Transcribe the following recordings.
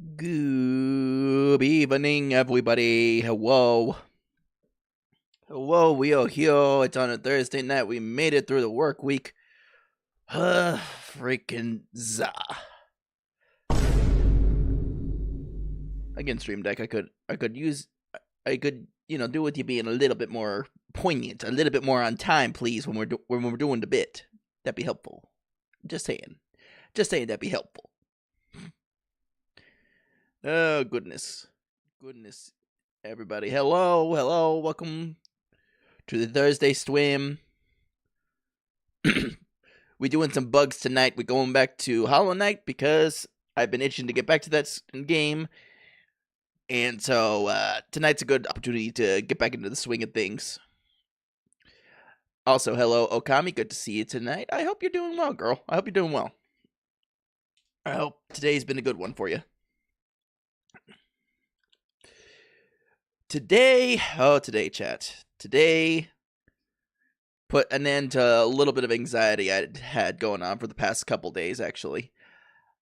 Good evening, everybody. Hello. Hello, we are here. It's on a Thursday night. We made it through the work week. Freaking za. Again, Stream Deck, I could do with you being a little bit more poignant, a little bit more on time, please, when we're doing the bit. That'd be helpful. Just saying, that'd be helpful. Oh, goodness, everybody. Hello, welcome to the Thursday swim. We doing some bugs tonight. We're going back to Hollow Knight because I've been itching to get back to that game. And so tonight's a good opportunity to get back into the swing of things. Also, hello, Okami. Good to see you tonight. I hope you're doing well, girl. I hope you're doing well. I hope today's been a good one for you. Today, chat. Today put an end to a little bit of anxiety I had going on for the past couple days, actually.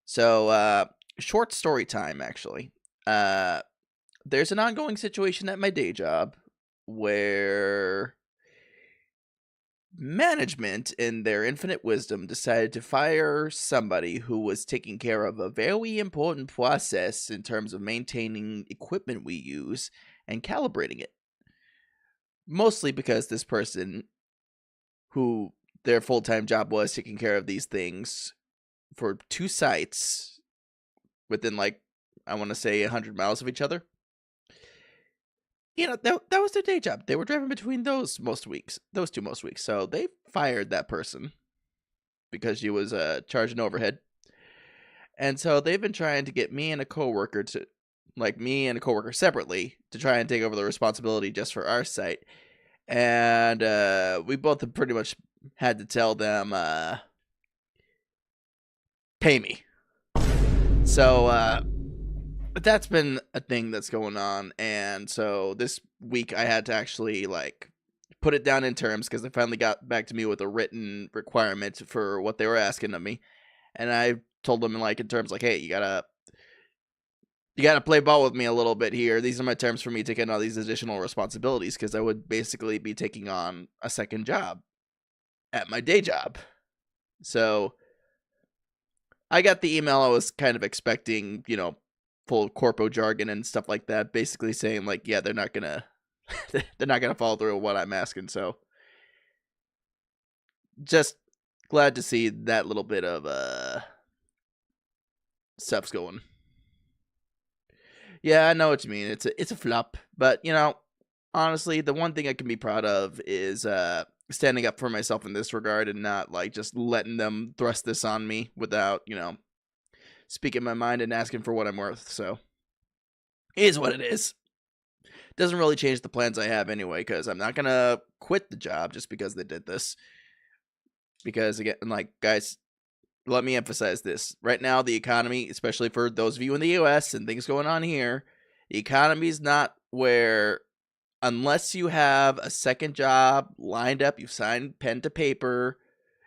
So, short story time, actually. There's an ongoing situation at my day job where management, in their infinite wisdom, decided to fire somebody who was taking care of a very important process in terms of maintaining equipment we use and calibrating it. Mostly because this person, who their full-time job was taking care of these things for 2 sites within, I want to say 100 miles of each other. That was their day job. They were driving between those 2 most weeks. So they fired that person because she was charging overhead. And so they've been trying to get me and a coworker separately to try and take over the responsibility just for our site. And we both have pretty much had to tell them, pay me. So that's been a thing that's going on. And so this week I had to actually put it down in terms because they finally got back to me with a written requirement for what they were asking of me. And I told them in terms hey, you gotta play ball with me a little bit here. These are my terms for me taking all these additional responsibilities, because I would basically be taking on a second job at my day job. So I got the email I was kind of expecting, full corpo jargon and stuff like that, basically saying yeah, they're not gonna follow through with what I'm asking. So just glad to see that little bit of stuff's going. Yeah, I know what you mean. It's a flop, but honestly, the one thing I can be proud of is standing up for myself in this regard and not just letting them thrust this on me without speaking my mind and asking for what I'm worth. So it is what it is. Doesn't really change the plans I have anyway, because I'm not gonna quit the job just because they did this. Because again, guys, let me emphasize this. Right now, the economy, especially for those of you in the US and things going on here, the economy is not where, unless you have a second job lined up, you've signed pen to paper,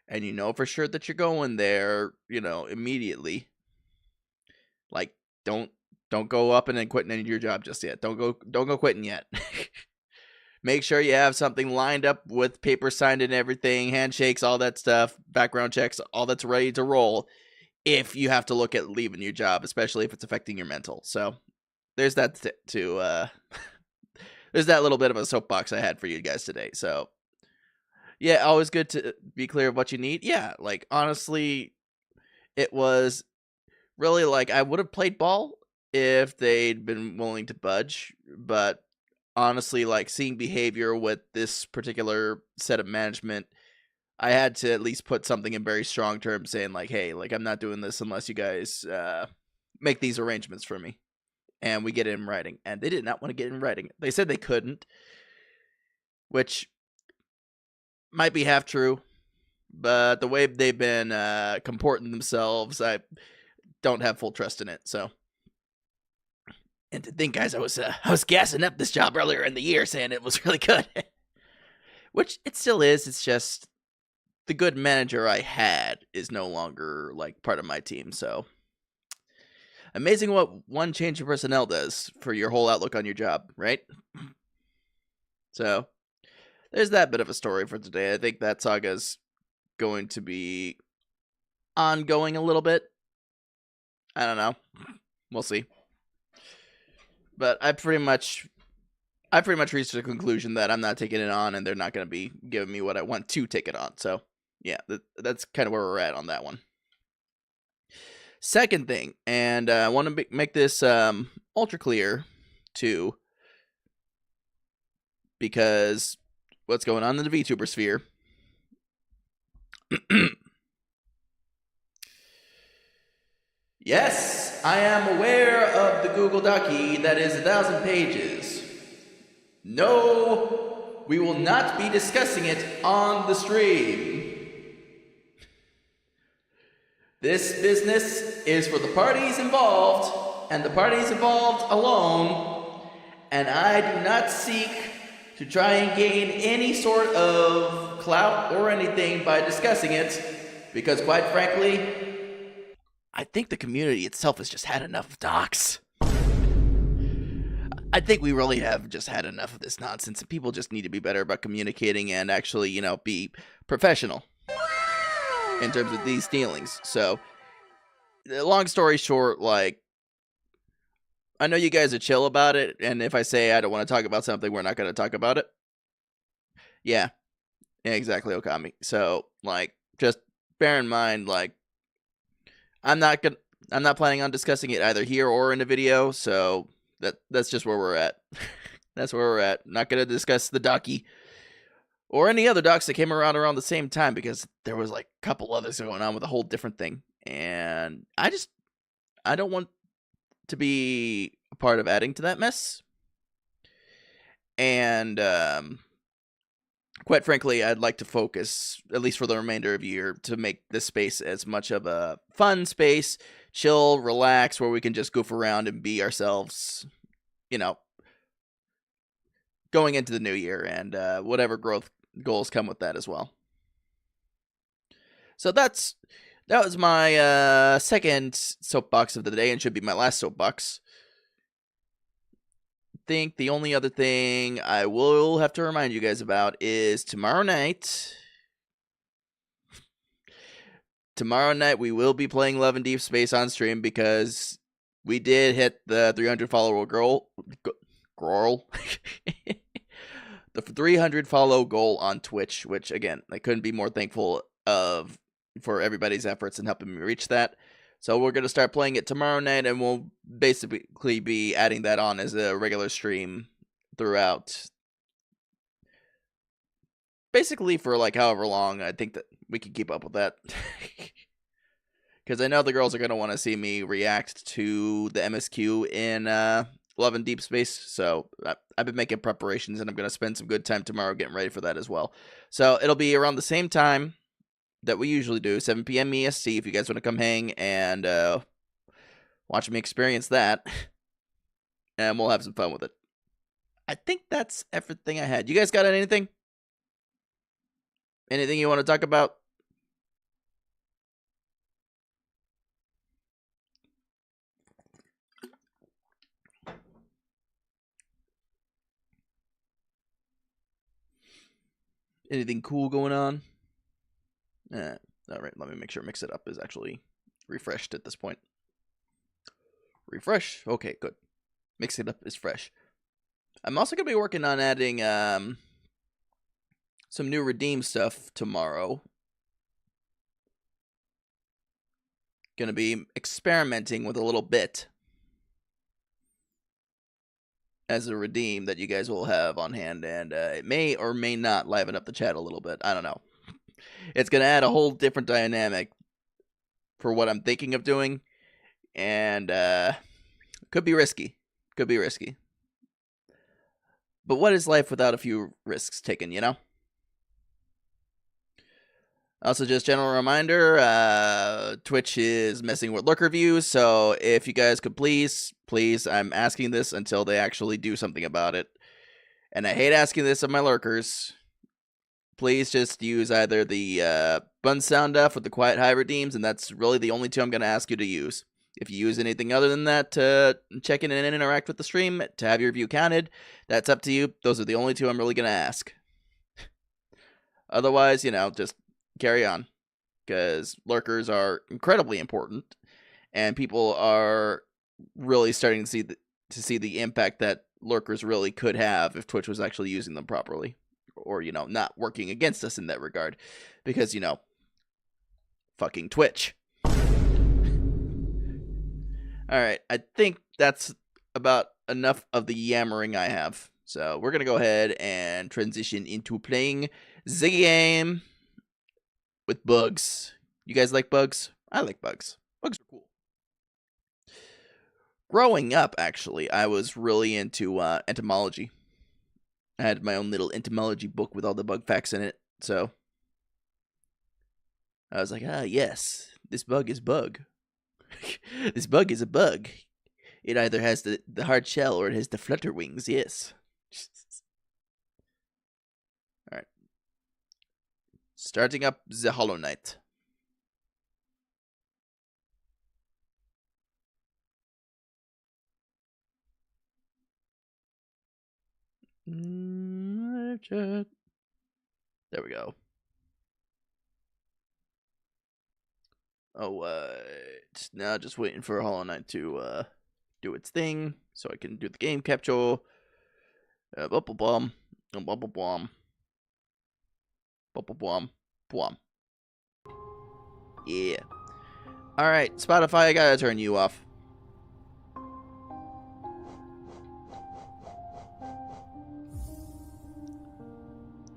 and you know for sure that you're going there, immediately. Don't go up and then quitting any of your job just yet. Don't go quitting yet. Make sure you have something lined up with paper signed and everything, handshakes, all that stuff, background checks, all that's ready to roll if you have to look at leaving your job, especially if it's affecting your mental. So there's that there's that little bit of a soapbox I had for you guys today. So yeah, always good to be clear of what you need. Yeah, honestly, it was really I would have played ball if they'd been willing to budge, but honestly, seeing behavior with this particular set of management, I had to at least put something in very strong terms saying hey, I'm not doing this unless you guys make these arrangements for me and we get it in writing. And they did not want to get in writing. They said they couldn't, which might be half true, but the way they've been comporting themselves, I don't have full trust in it. So, and to think, guys, I was gassing up this job earlier in the year, saying it was really good, which it still is. It's just the good manager I had is no longer part of my team. So Amazing what one change of personnel does for your whole outlook on your job, right? So, there's that bit of a story for today. I think that saga's going to be ongoing a little bit. I don't know. We'll see. But I pretty much reached the conclusion that I'm not taking it on, and they're not going to be giving me what I want to take it on. So, yeah, that's kind of where we're at on that one. Second thing, and I want to make this ultra clear, too, because what's going on in the VTuber sphere. Yes, I am aware of the Google Document that is 1,000 pages. No, we will not be discussing it on the stream. This business is for the parties involved, and the parties involved alone, and I do not seek to try and gain any sort of clout or anything by discussing it, because quite frankly, I think the community itself has just had enough of docs. I think we really have just had enough of this nonsense, and people just need to be better about communicating and actually, be professional in terms of these dealings. So, long story short, I know you guys are chill about it, and if I say I don't want to talk about something, we're not going to talk about it. Yeah, exactly, Okami. So, just bear in mind, I'm not planning on discussing it either here or in a video, so that's just where we're at. That's where we're at. Not gonna discuss the docky or any other docs that came around the same time, because there was a couple others going on with a whole different thing, and I don't want to be a part of adding to that mess. And quite frankly, I'd like to focus, at least for the remainder of the year, to make this space as much of a fun space, chill, relax, where we can just goof around and be ourselves, going into the new year, and whatever growth goals come with that as well. So that was my second soapbox of the day, and should be my last soapbox. Think the only other thing I will have to remind you guys about is tomorrow night. Tomorrow night we will be playing Love and Deep Space on stream, because we did hit the 300 follower goal. The 300 follow goal on Twitch, which again, I couldn't be more thankful for everybody's efforts in helping me reach that. So we're going to start playing it tomorrow night, and we'll basically be adding that on as a regular stream throughout. Basically for however long I think that we can keep up with that. Because I know the girls are going to want to see me react to the MSQ in Love and Deep Space. So I've been making preparations, and I'm going to spend some good time tomorrow getting ready for that as well. So it'll be around the same time that we usually do, 7 p.m. EST, if you guys want to come hang and watch me experience that. And we'll have some fun with it. I think that's everything I had. You guys got anything? Anything you want to talk about? Anything cool going on? All right, let me make sure Mix It Up is actually refreshed at this point. Refresh. Okay, good. Mix It Up is fresh. I'm also going to be working on adding some new redeem stuff tomorrow. Going to be experimenting with a little bit as a redeem that you guys will have on hand, and it may or may not liven up the chat a little bit. I don't know. It's going to add a whole different dynamic for what I'm thinking of doing, and could be risky. Could be risky. But what is life without a few risks taken, Also, just general reminder, Twitch is messing with lurker views, so if you guys could please, I'm asking this until they actually do something about it. And I hate asking this of my lurkers. Please just use either the Bun Sound Duff or the Quiet High redeems, and that's really the only two I'm going to ask you to use. If you use anything other than that to check in and interact with the stream, to have your view counted, that's up to you. Those are the only two I'm really going to ask. Otherwise, just carry on. Because lurkers are incredibly important. And people are really starting to see the impact that lurkers really could have if Twitch was actually using them properly. Or, not working against us in that regard. Because, fucking Twitch. Alright, I think that's about enough of the yammering I have. So we're going to go ahead and transition into playing the game with bugs. You guys like bugs? I like bugs. Bugs are cool. Growing up, actually, I was really into entomology. I had my own little entomology book with all the bug facts in it. So I was like, yes, this bug is bug. This bug is a bug. It either has the hard shell or it has the flutter wings, yes. Alright. Starting up the Hollow Knight. There we go. Oh, now just waiting for Hollow Knight to do its thing so I can do the game capture. Bubble bomb, bubble bomb, bubble bomb, bomb. Yeah. All right, Spotify, I gotta turn you off.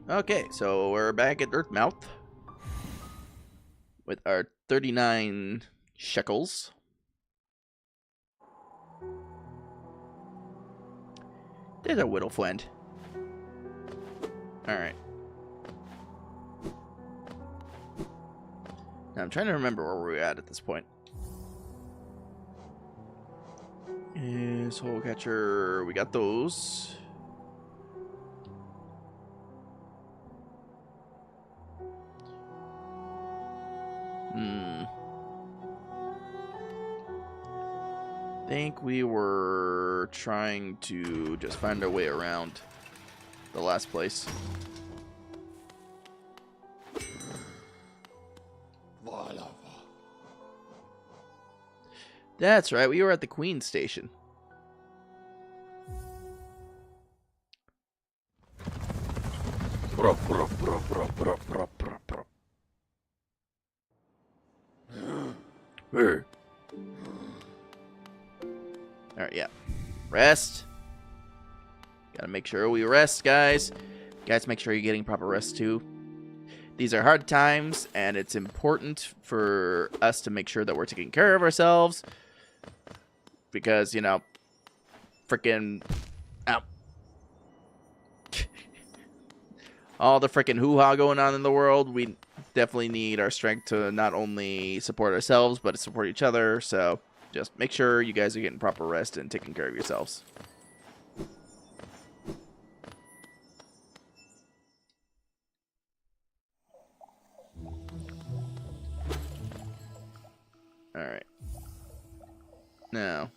Okay, so we're back at Earthmouth with our 39 shekels. There's our whittle friend. Alright. Now I'm trying to remember where we're at this point. Soul catcher, we got those. I think we were trying to just find our way around the last place. That's right, we were at the Queen Station. Hey. Alright, yeah. Rest. Gotta make sure we rest, guys. Guys, make sure you're getting proper rest, too. These are hard times, and it's important for us to make sure that we're taking care of ourselves. Because, frickin'... Ow. All the frickin' hoo-ha going on in the world, we definitely need our strength to not only support ourselves, but to support each other, so... Just make sure you guys are getting proper rest and taking care of yourselves. Alright. Now,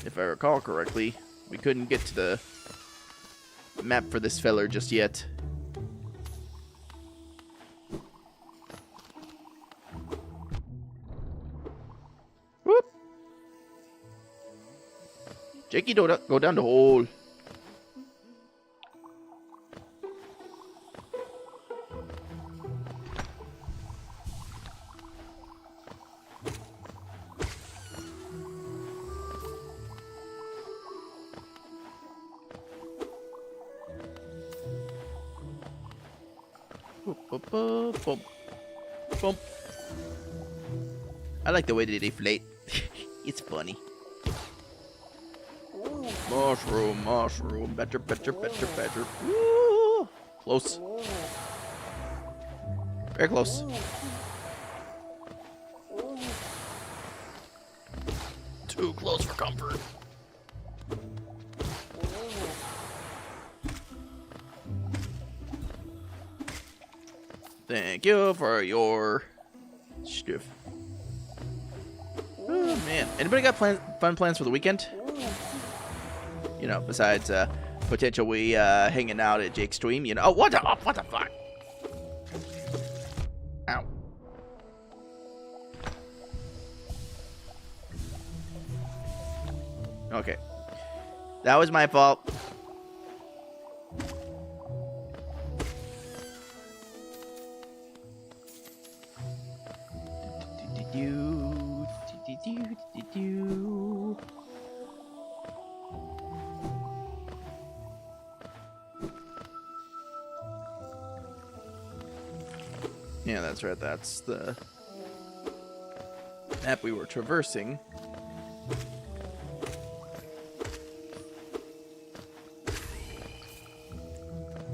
if I recall correctly, we couldn't get to the map for this feller just yet. Jakey, don't go down the hole. Boom. Boom. I like the way they deflate. It's funny. Mushroom. Better. Woo! Close. Very close. Too close for comfort. Thank you for your stuff. man. Anybody got fun plans for the weekend? You know, besides potentially hanging out at Jake's stream. You know. Oh, what the fuck? Ow. Okay. That was my fault. Yeah, that's right. That's the map we were traversing.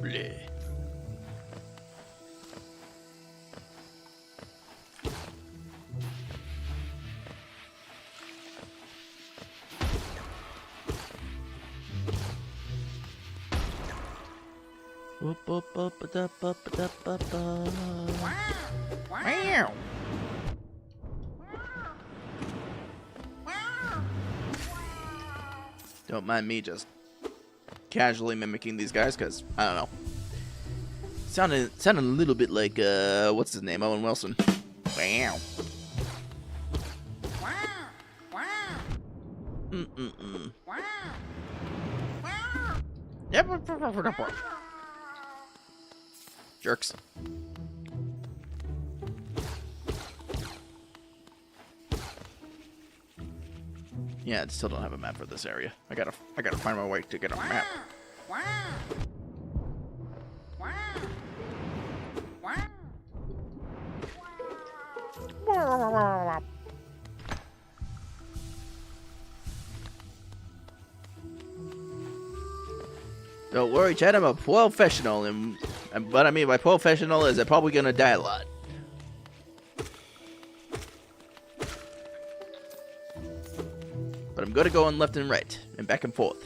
Bleh. Wow. Don't mind me just casually mimicking these guys, because I don't know. Sounded a little bit like what's his name, Owen Wilson. Wow. Yep. Jerks. Yeah, I still don't have a map for this area. I gotta find my way to get a map. Don't worry, Chad, I'm a professional, and what I mean by professional is I'm probably gonna die a lot. But I'm good at going left and right, and back and forth.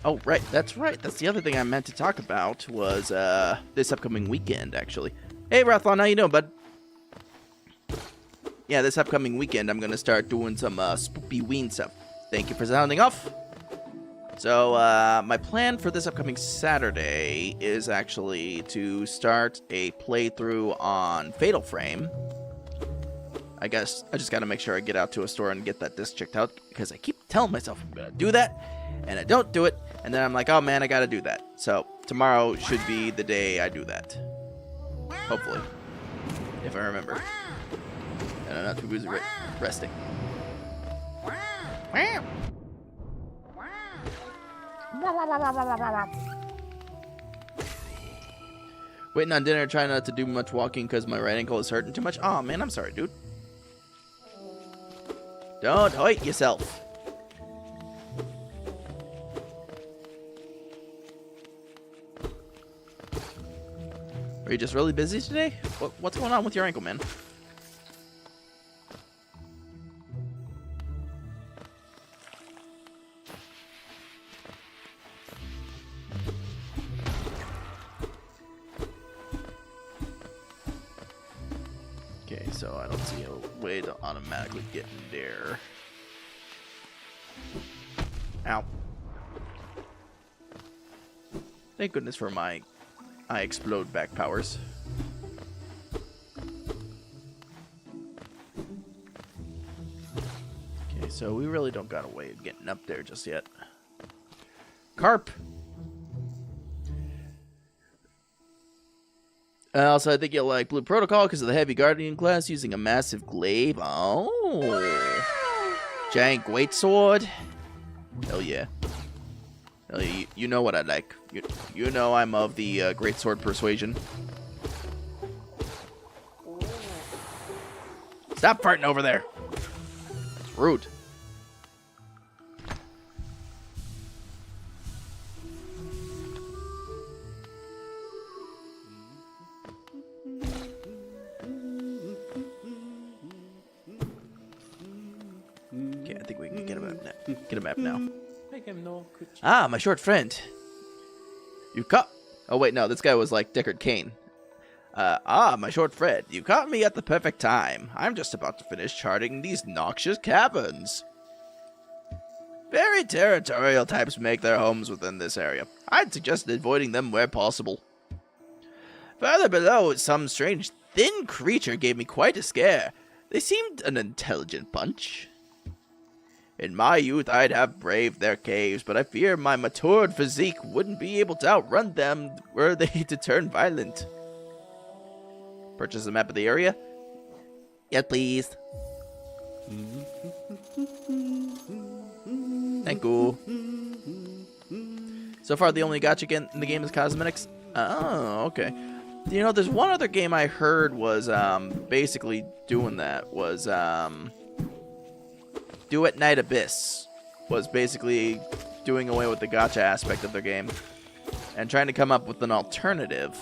Oh, right, that's right. That's the other thing I meant to talk about was this upcoming weekend, actually. Hey, Rathlon, how you doing, bud? Yeah, this upcoming weekend, I'm going to start doing some spoopy ween stuff. Thank you for sounding off. So, my plan for this upcoming Saturday is actually to start a playthrough on Fatal Frame. I guess I just got to make sure I get out to a store and get that disc checked out, because I keep telling myself I'm going to do that, and I don't do it, and then I'm like, oh man, I got to do that. So, tomorrow should be the day I do that. Hopefully. If I remember. And I'm not too busy resting. Waiting on dinner, trying not to do much walking because my right ankle is hurting too much. Oh man, I'm sorry, dude. Don't hurt yourself. Are you just really busy today? What's going on with your ankle, man? Okay, so I don't see a way to automatically get in there. Ow. Thank goodness for my I explode back powers. Okay, so we really don't got a way of getting up there just yet. Carp! Also, I think you'll like Blue Protocol because of the heavy guardian class using a massive glaive. Oh! Giant great sword. Hell yeah. Hell yeah, you know what I like. You know I'm of the greatsword persuasion. Stop farting over there. It's rude. Get a map now. Ah, my short friend. You caught... Oh, wait, no. This guy was like Deckard Cain. My short friend. You caught me at the perfect time. I'm just about to finish charting these noxious caverns. Very territorial types make their homes within this area. I'd suggest avoiding them where possible. Further below, some strange thin creature gave me quite a scare. They seemed an intelligent bunch. In my youth, I'd have braved their caves, but I fear my matured physique wouldn't be able to outrun them were they to turn violent. Purchase a map of the area? Yes, please. Thank you. So far, the only gacha in the game is cosmetics. Oh, okay. You know, there's one other game I heard was basically doing that. Was Do It Night Abyss. Was basically doing away with the gacha aspect of their game and trying to come up with an alternative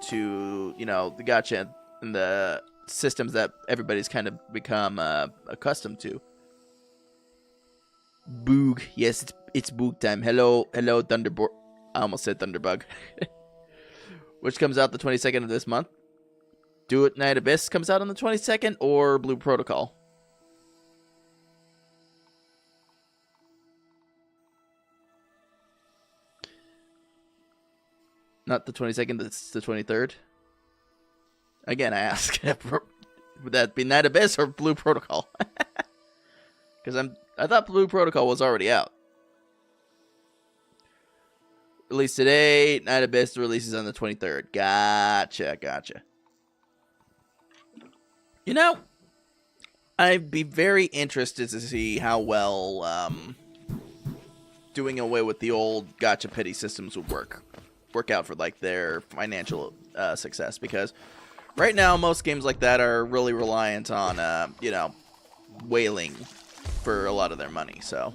to, you know, the gacha and the systems that everybody's kind of become accustomed to. Boog. Yes, it's Boog time. Hello, Thunderbird. I almost said Thunderbug. Which comes out the 22nd of this month. Do It Night Abyss comes out on the 22nd, or Blue Protocol? Not the 22nd, it's the 23rd. Again, I ask, would that be Night Abyss or Blue Protocol? Because I thought Blue Protocol was already out. Released today. Night Abyss releases on the 23rd. Gotcha. You know, I'd be very interested to see how well doing away with the old gacha pity systems would work out for like their financial success, because right now most games like that are really reliant on you know, whaling for a lot of their money. So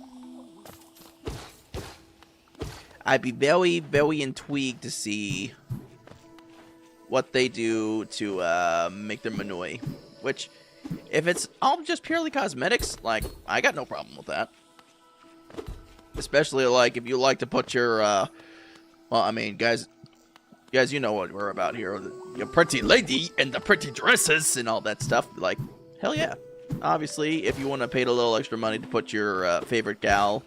I'd be very intrigued to see what they do to make their money. Which, if it's all just purely cosmetics, like, I got no problem with that. Especially, like, if you like to put your, well, I mean, guys, you know what we're about here. Your pretty lady and the pretty dresses and all that stuff. Like, hell yeah. Obviously, if you want to pay a little extra money to put your favorite gal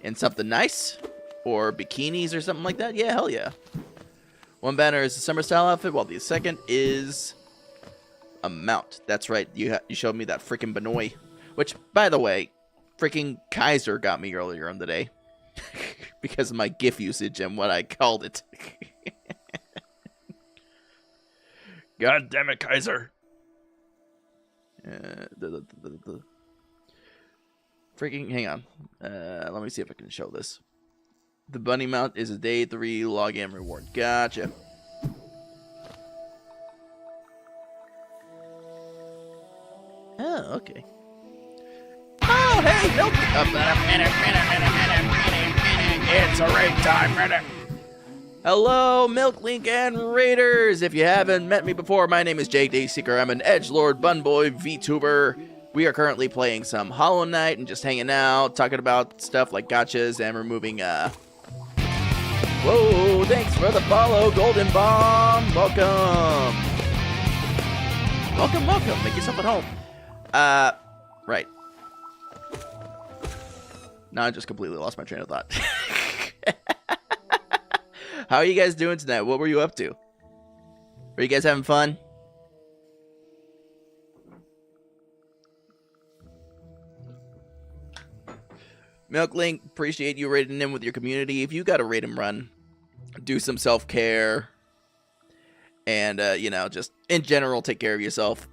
in something nice, or bikinis or something like that, yeah, hell yeah. One banner is the summer style outfit, while the second is a mount. That's right, you showed me that freaking Benoit. Which, by the way, freaking Kaiser got me earlier in the day. Because of my GIF usage and what I called it. God damn it, Kaiser. Freaking, hang on. Let me see if I can show this. The bunny mount is a day 3 login reward. Gotcha. Oh, okay. Oh, hey, milk. It's a raid time. Hello, Milklink and Raiders. If you haven't met me before, my name is Jake Dayseeker. I'm an edgelord bunboy VTuber. We are currently playing some Hollow Knight and just hanging out, talking about stuff like gachas and removing, Whoa, thanks for the follow, Golden Bomb. Welcome. Welcome. Make yourself at home. Right. Now I just completely lost my train of thought. How are you guys doing tonight? What were you up to? Were you guys having fun? Milklink, appreciate you raiding in with your community. If you got a raid and run, do some self-care. And, you know, just in general, take care of yourself.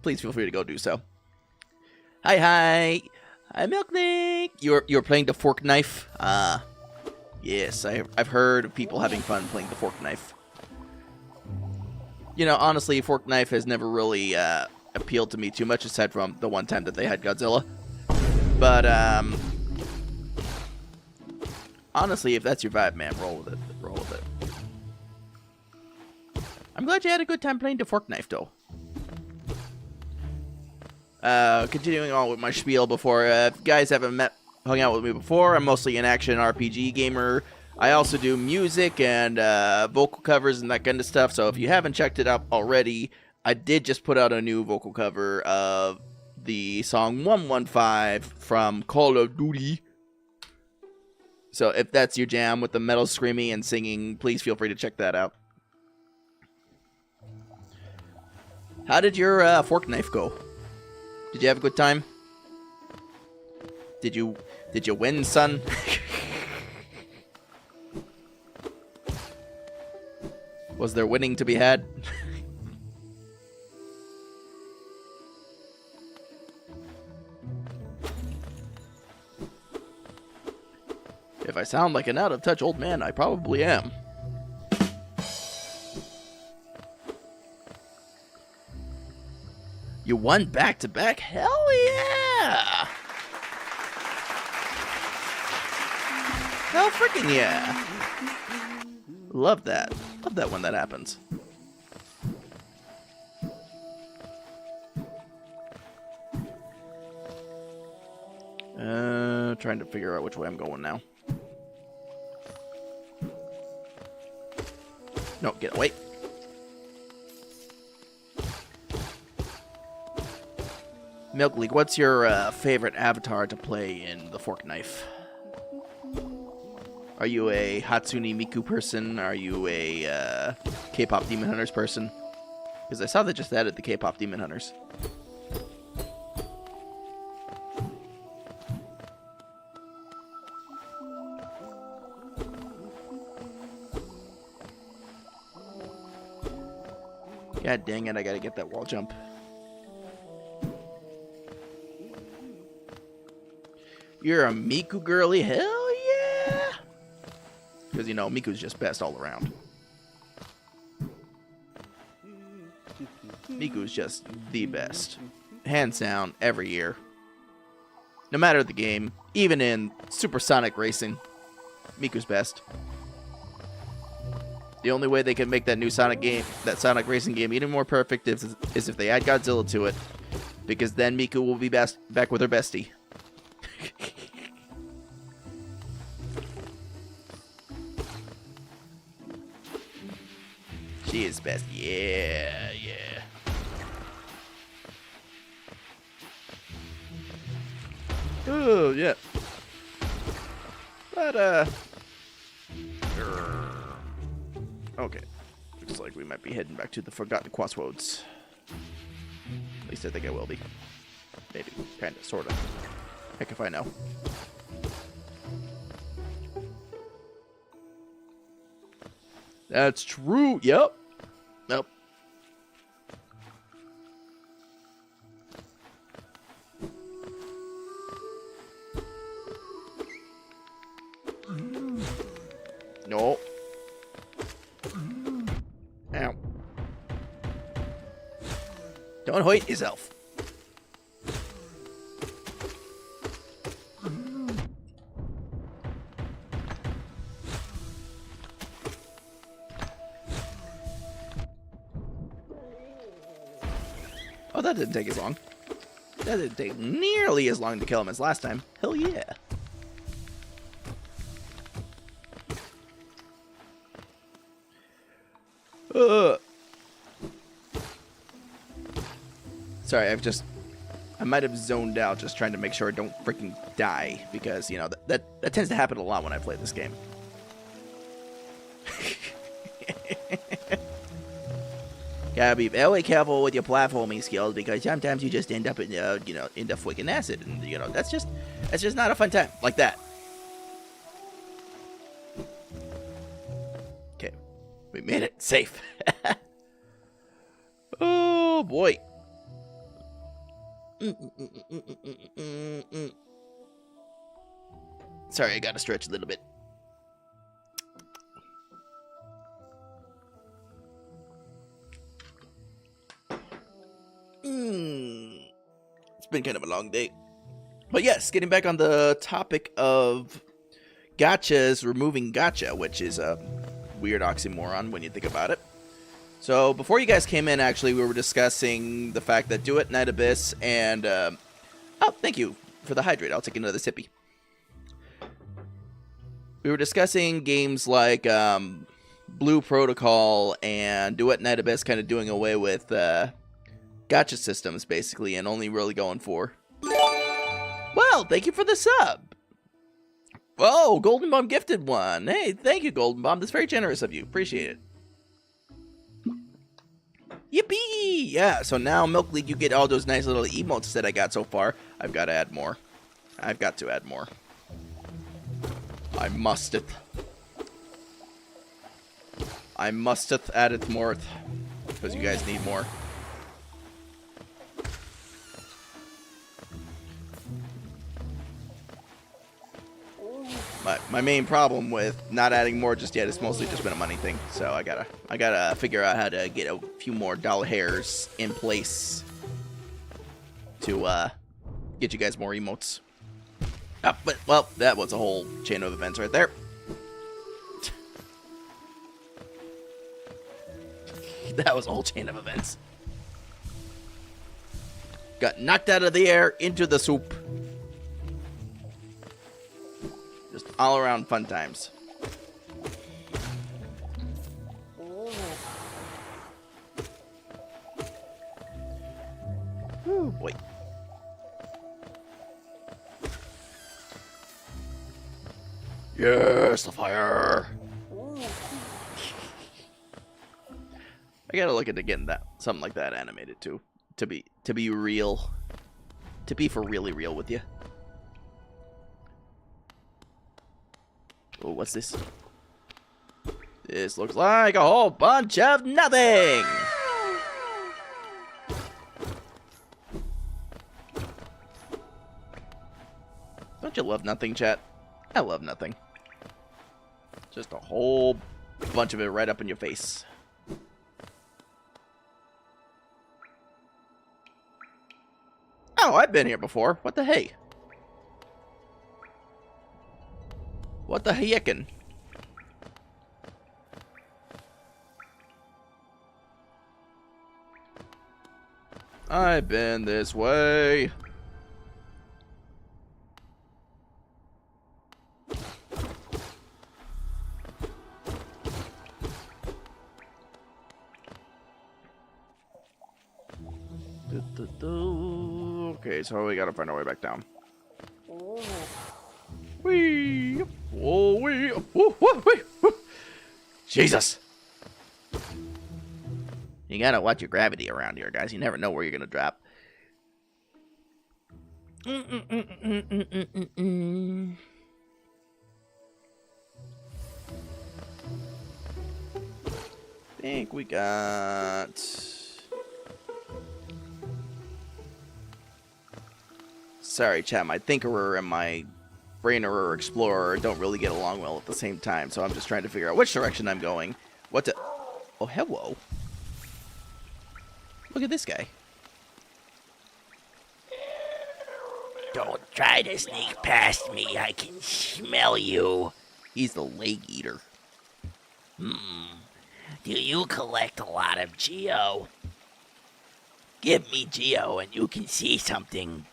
Please feel free to go do so. Hi, Milklink. You're playing the fork knife? Yes, I've heard of people having fun playing the fork knife. You know, honestly, fork knife has never really appealed to me too much, aside from the one time that they had Godzilla. But, honestly, if that's your vibe, man, roll with it. I'm glad you had a good time playing the fork knife, though. Continuing on with my spiel before, if you guys haven't met hung out with me before, I'm mostly an action RPG gamer. I also do music and vocal covers and that kind of stuff. So if you haven't checked it out already, I did just put out a new vocal cover of the song 115 from Call of Duty. So if that's your jam with the metal screaming and singing, please feel free to check that out. How did your fork knife go? Did you have a good time? Did you win, son? Was there winning to be had? If I sound like an out-of-touch old man, I probably am. You won back-to-back? Hell yeah! Hell freaking yeah! Love that. Love that when that happens. Trying to figure out which way I'm going now. No, get away. Milk League, what's your favorite avatar to play in the fork knife? Are you a Hatsune Miku person? Are you a K-pop Demon Hunters person? Because I saw they just added the K-pop Demon Hunters. God dang it, I gotta get that wall jump. You're a Miku girly? Hell yeah! Because, you know, Miku's just best all around. Miku's just the best. Hands down, every year. No matter the game, even in Supersonic Racing, Miku's best. The only way they can make that new Sonic game, that Sonic Racing game, even more perfect is if they add Godzilla to it. Because then Miku will be back with her bestie. She is best. Yeah, yeah. Oh, yeah. But, okay. Looks like we might be heading back to the Forgotten Crossroads. At least I think I will be. Maybe. Kinda. Sorta. Heck if I know. That's true. Yep. Nope. No. Ow. Don't hurt yourself. Oh, that didn't take as long. That didn't take nearly as long to kill him as last time. Hell yeah. Sorry, I might have zoned out just trying to make sure I don't freaking die, because, you know, that tends to happen a lot when I play this game. Gotta be very careful with your platforming skills, because sometimes you just end up in, you know, in the freaking acid, and, you know, that's just not a fun time, like that. Okay, we made it safe. Oh boy. Sorry, I gotta stretch a little bit. It's been kind of a long day. But yes, getting back on the topic of gachas, removing gacha, which is a weird oxymoron when you think about it. So before you guys came in, actually, we were discussing the fact that Do It, Night Abyss, and oh, thank you for the hydrate. I'll take another sippy. we were discussing games like Blue Protocol and Duet Night Abyss kind of doing away with gacha systems, basically, and only really going for... Well, thank you for the sub. Oh, Golden Bomb gifted one. Hey, thank you, Golden Bomb. That's very generous of you. Appreciate it. Yippee! Yeah, so now, Milk League, you get all those nice little emotes that I got so far. I've got to add more. I've got to add more. I musteth. I musteth addeth more. Because you guys need more. My main problem with not adding more just yet is mostly just been a money thing. So I gotta figure out how to get a few more dollar hairs in place to get you guys more emotes. But well, that was a whole chain of events right there. That was a whole chain of events. Got knocked out of the air into the soup. Just all around fun times. Oh boy. Yes, the fire. I gotta look into getting that something like that animated too. To be real. To be for really real with you. Oh, what's this? This looks like a whole bunch of nothing! Don't you love nothing, chat? I love nothing. Just a whole bunch of it right up in your face. Oh, I've been here before. What the hey? What the heckin'? I've been this way. Okay, so we gotta find our way back down. Wee! Oh, wee! Woo, woo, wee, woo. Jesus! You gotta watch your gravity around here, guys. You never know where you're gonna drop. Think we got... Sorry, chat. My Thinkerer and my Brainerer Explorer don't really get along well at the same time, so I'm just trying to figure out which direction I'm going. What to... Oh, hello. Look at this guy. Don't try to sneak past me. I can smell you. He's the leg eater. Do you collect a lot of Geo? Give me Geo and you can see something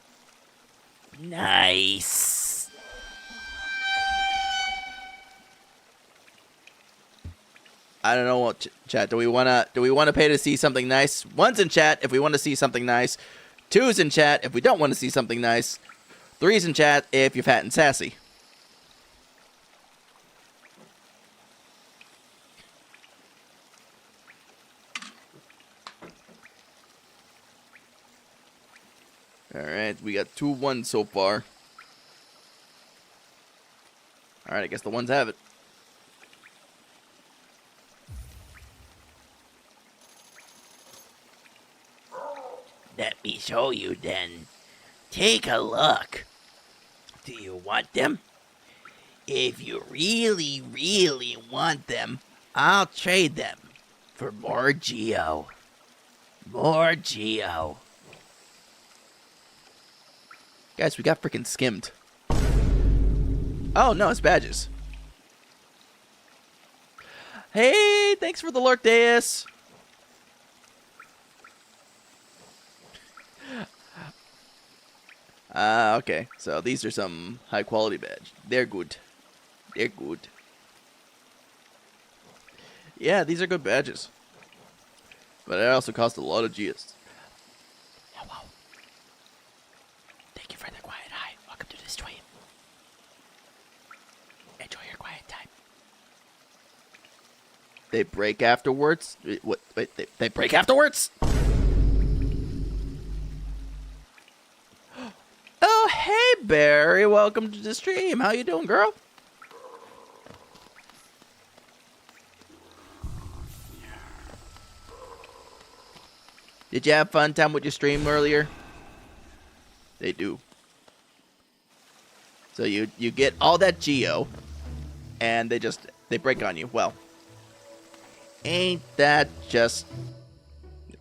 nice. I don't know what chat. Do we wanna pay to see something nice? One's in chat if we want to see something nice. Two's in chat if we don't want to see something nice. Three's in chat if you're fat and sassy. Alright, we got 2 1s so far. Alright, I guess the ones have it. Let me show you then. Take a look. Do you want them? If you really, really want them, I'll trade them for more Geo. More Geo. Guys, we got freaking skimmed. Oh, no, it's badges. Hey, thanks for the lurk, Deus. Okay, so these are some high quality badge. They're good. They're good. Yeah, these are good badges. But it also cost a lot of GS. Hello. Thank you for the quiet. Hi. Welcome to the stream. Enjoy your quiet time. They break afterwards? What? Wait, they break afterwards? Oh, hey, Barry. Welcome to the stream. How you doing, girl? Did you have fun time with your stream earlier? They do. So you get all that geo, and they break on you. Well, ain't that just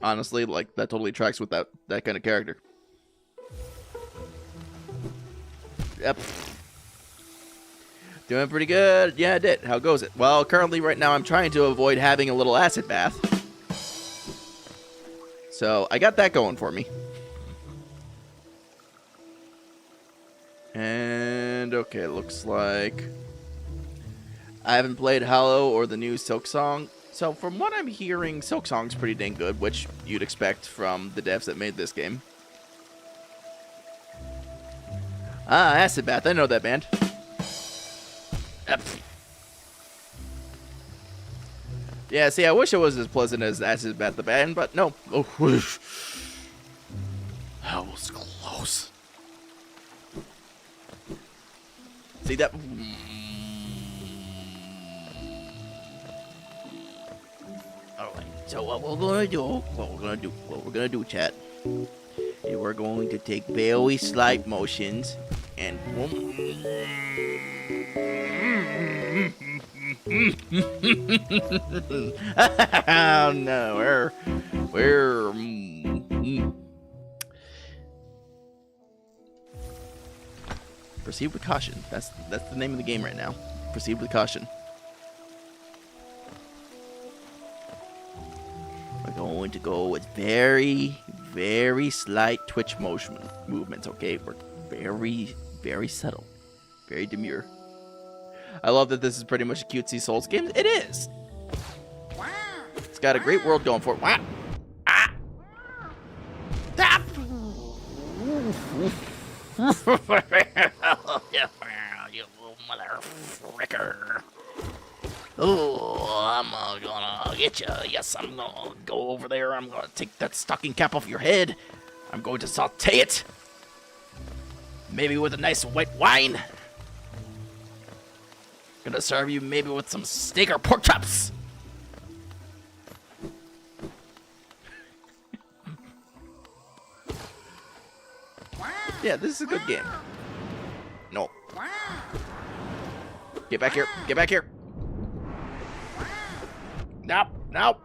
honestly like that totally tracks with that kind of character. Yep. Doing pretty good. Yeah, I did. How goes it? Well, currently right now I'm trying to avoid having a little acid bath. So I got that going for me. And okay, looks like I haven't played Hollow or the new Silk Song. So from what I'm hearing, Silk Song's pretty dang good, which you'd expect from the devs that made this game. Ah, Acid Bath, I know that band. Yeah, see, I wish it was as pleasant as Acid Bath the band, but no. Oh, that was close. See that? Alright, so what we're gonna do, chat, is we're going to take very slight motions and oh no, proceed with caution. That's the name of the game right now. Proceed with caution. We're going to go with very, very slight twitch motion movements, okay? We're very, very subtle. Very demure. I love that this is pretty much a cutesy Souls game. It is! It's got a great world going for it. Wow! Ah! Ah! You mother fricker. Oh, I'm gonna get you. Yes, I'm gonna go over there. I'm gonna take that stocking cap off your head. I'm going to saute it. Maybe with a nice white wine. Gonna serve you maybe with some steak or pork chops. Yeah, this is a good game. No. Get back here. Get back here. Nope. Nope.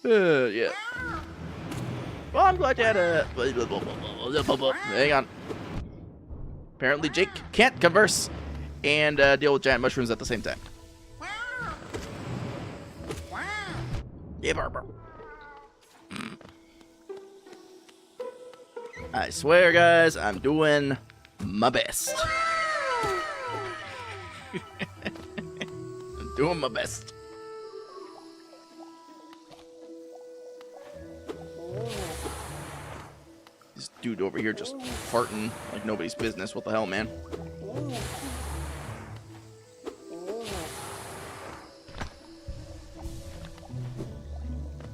Yeah. Well, I'm glad you had a... Hang on. Apparently Jake can't converse and deal with giant mushrooms at the same time. Yeah, Barbara. I swear, guys, I'm doing my best. I'm doing my best. This dude over here just farting like nobody's business. What the hell, man?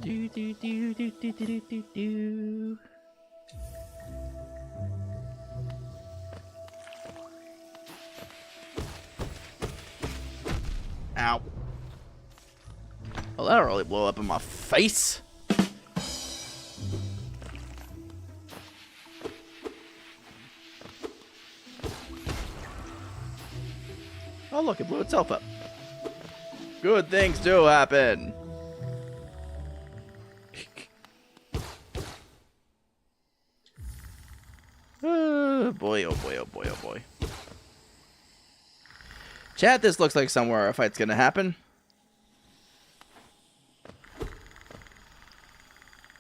Do do do do do do do do. Ow. Well, that'll really blow up in my face. Oh, look, it blew itself up. Good things do happen. Oh boy, oh boy, oh boy, oh boy. Chat, this looks like somewhere a fight's gonna happen.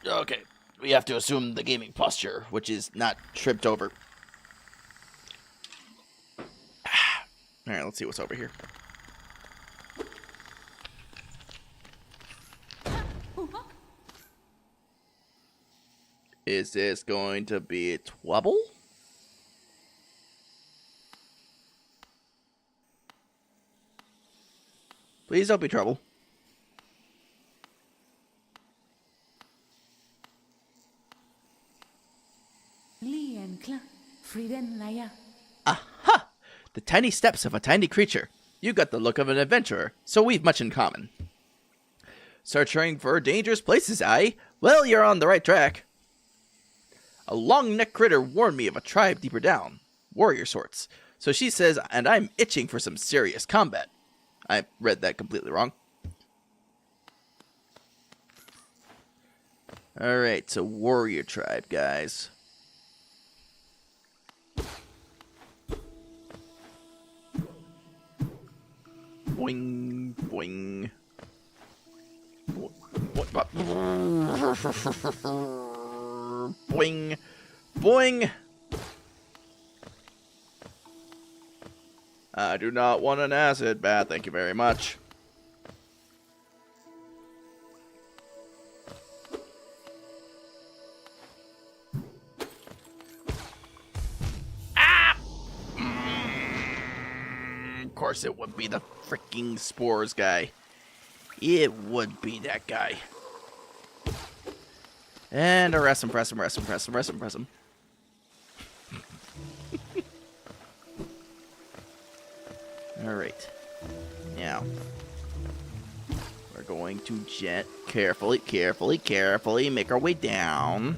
Okay, we have to assume the gaming posture, which is not tripped over. Alright, let's see what's over here. Is this going to be trouble? Please don't be trouble. Aha! The tiny steps of a tiny creature. You got the look of an adventurer, so we've much in common. Searching for dangerous places, aye? Well, you're on the right track. A long-necked critter warned me of a tribe deeper down. Warrior sorts. So she says, and I'm itching for some serious combat. I read that completely wrong. Alright, so warrior tribe, guys. Boing, boing. Boing, boing. I do not want an acid bath, thank you very much. Ah! Of course it would be the freaking spores guy. It would be that guy. And arrest him, press him, arrest him, press him, arrest him, press him. Alright. Now, we're going to carefully make our way down.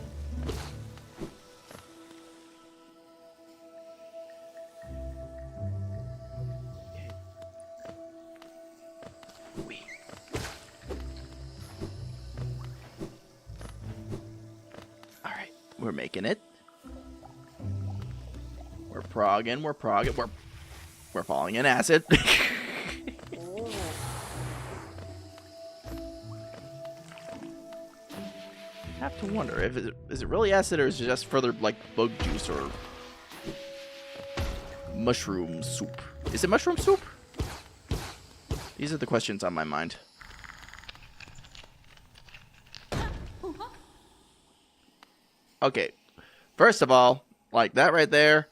Alright, we're making it. We're progging, we're falling in acid. I have to wonder if is it really acid or is it just further like bug juice or mushroom soup? Is it mushroom soup? These are the questions on my mind. Okay, first of all, like that right there.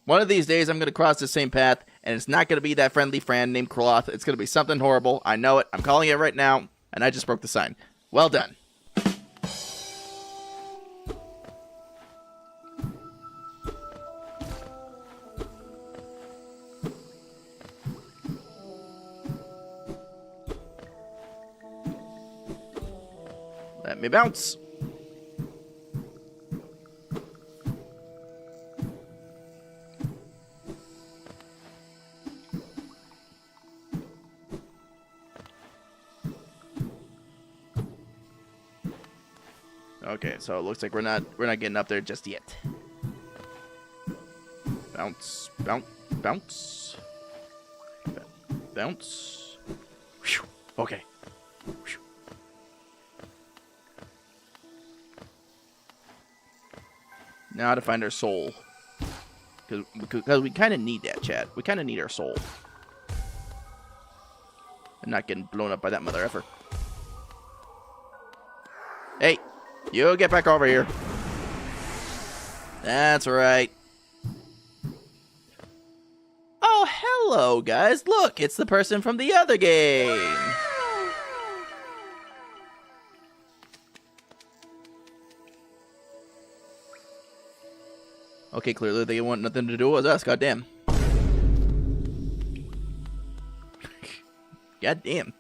One of these days, I'm going to cross the same path, and it's not going to be that friendly friend named Cloth. It's going to be something horrible. I know it. I'm calling it right now, and I just broke the sign. Well done. Let me bounce. Okay, so it looks like we're not getting up there just yet. Bounce, bounce, bounce, bounce. Whew. Okay. Whew. Now to find our soul, because we kind of need that, chat. We kind of need our soul. I'm not getting blown up by that mother effer. Hey. You get back over here. That's right. Oh, hello, guys. Look, it's the person from the other game. Okay, clearly they want nothing to do with us. Goddamn. Goddamn.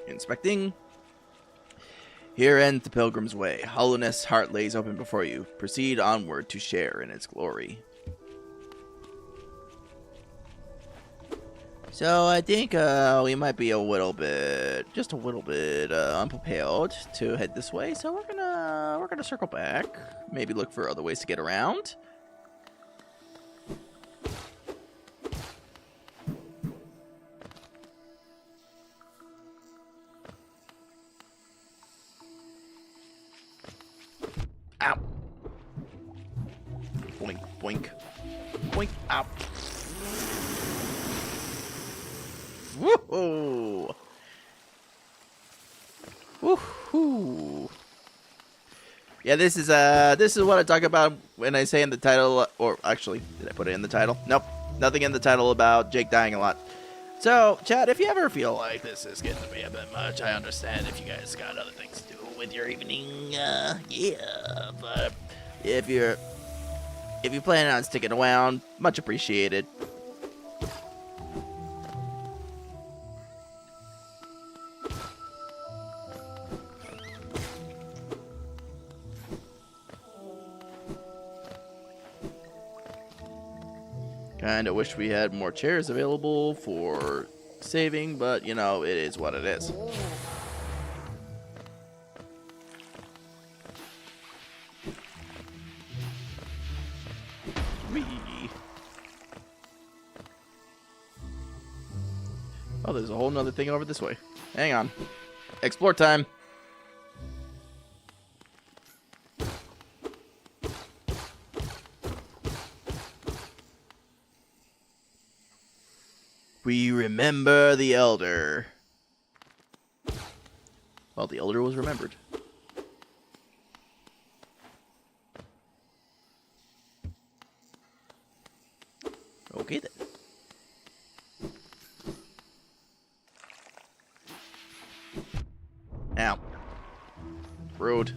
Inspecting. Here ends the pilgrim's way. Hollowness heart lays open before you. Proceed onward to share in its glory. So I think we might be just a little bit unprepared to head this way. So we're gonna circle back. Maybe look for other ways to get around. Boink, boink. Boink, ow. Woohoo! Woohoo! Yeah, this is what I talk about when I say in the title, or actually, did I put it in the title? Nope, nothing in the title about Jake dying a lot. So, chat, if you ever feel like this is getting to be a bit much, I understand if you guys got other things to do with your evening, yeah, but if you're planning on sticking around, much appreciated. Kinda wish we had more chairs available for saving, but you know, it is what it is. Whee. Oh, there's a whole nother thing over this way. Hang on. Explore time. We remember the elder. Well, the elder was remembered. Okay then. Now. Rude.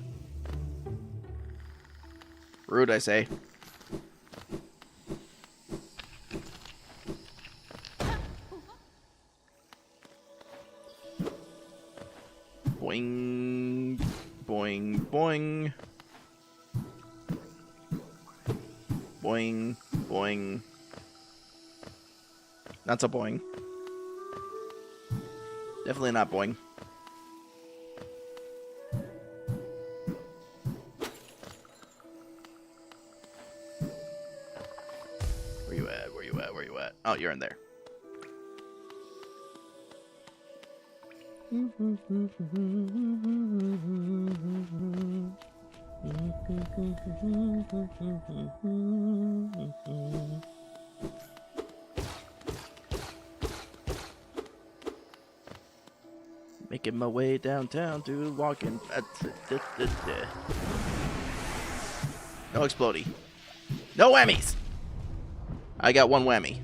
Rude, I say. Boing, boing, boing. Boing, boing. Not so boing. Definitely not boing. Where you at? Where you at? Where you at? Oh, you're in there. Making my way downtown to walking. No explodey. No whammies. I got one whammy.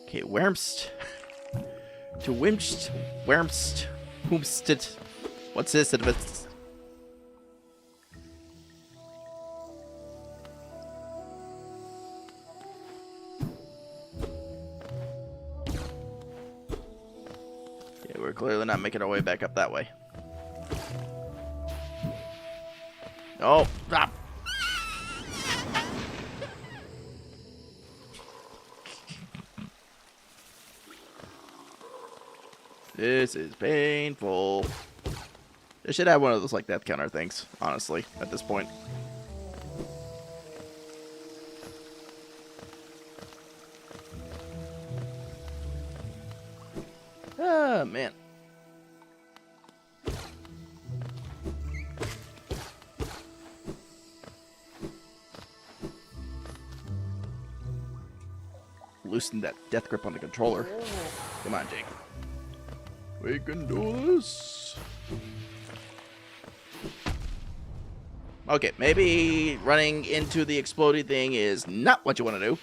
Okay, Wurmst. To Wimst. Wurmst. Whomstit. What's this? Yeah, we're clearly not making our way back up that way. Oh, stop. This is painful. They should have one of those like death counter things, honestly, at this point. Ah, man. Loosen that death grip on the controller. Come on, Jake. We can do this. Okay, maybe running into the exploding thing is not what you want to do.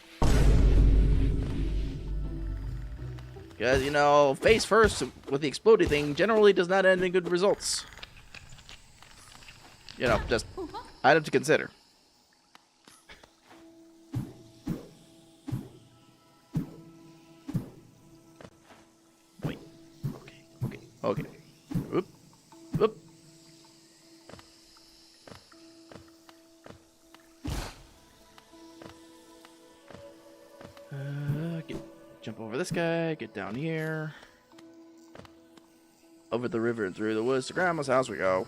Because, you know, face first with the exploding thing generally does not end in good results. You know, just item to consider. Wait. Okay. Oop. Oop. Jump over this guy, get down here. Over the river and through the woods to Grandma's house we go.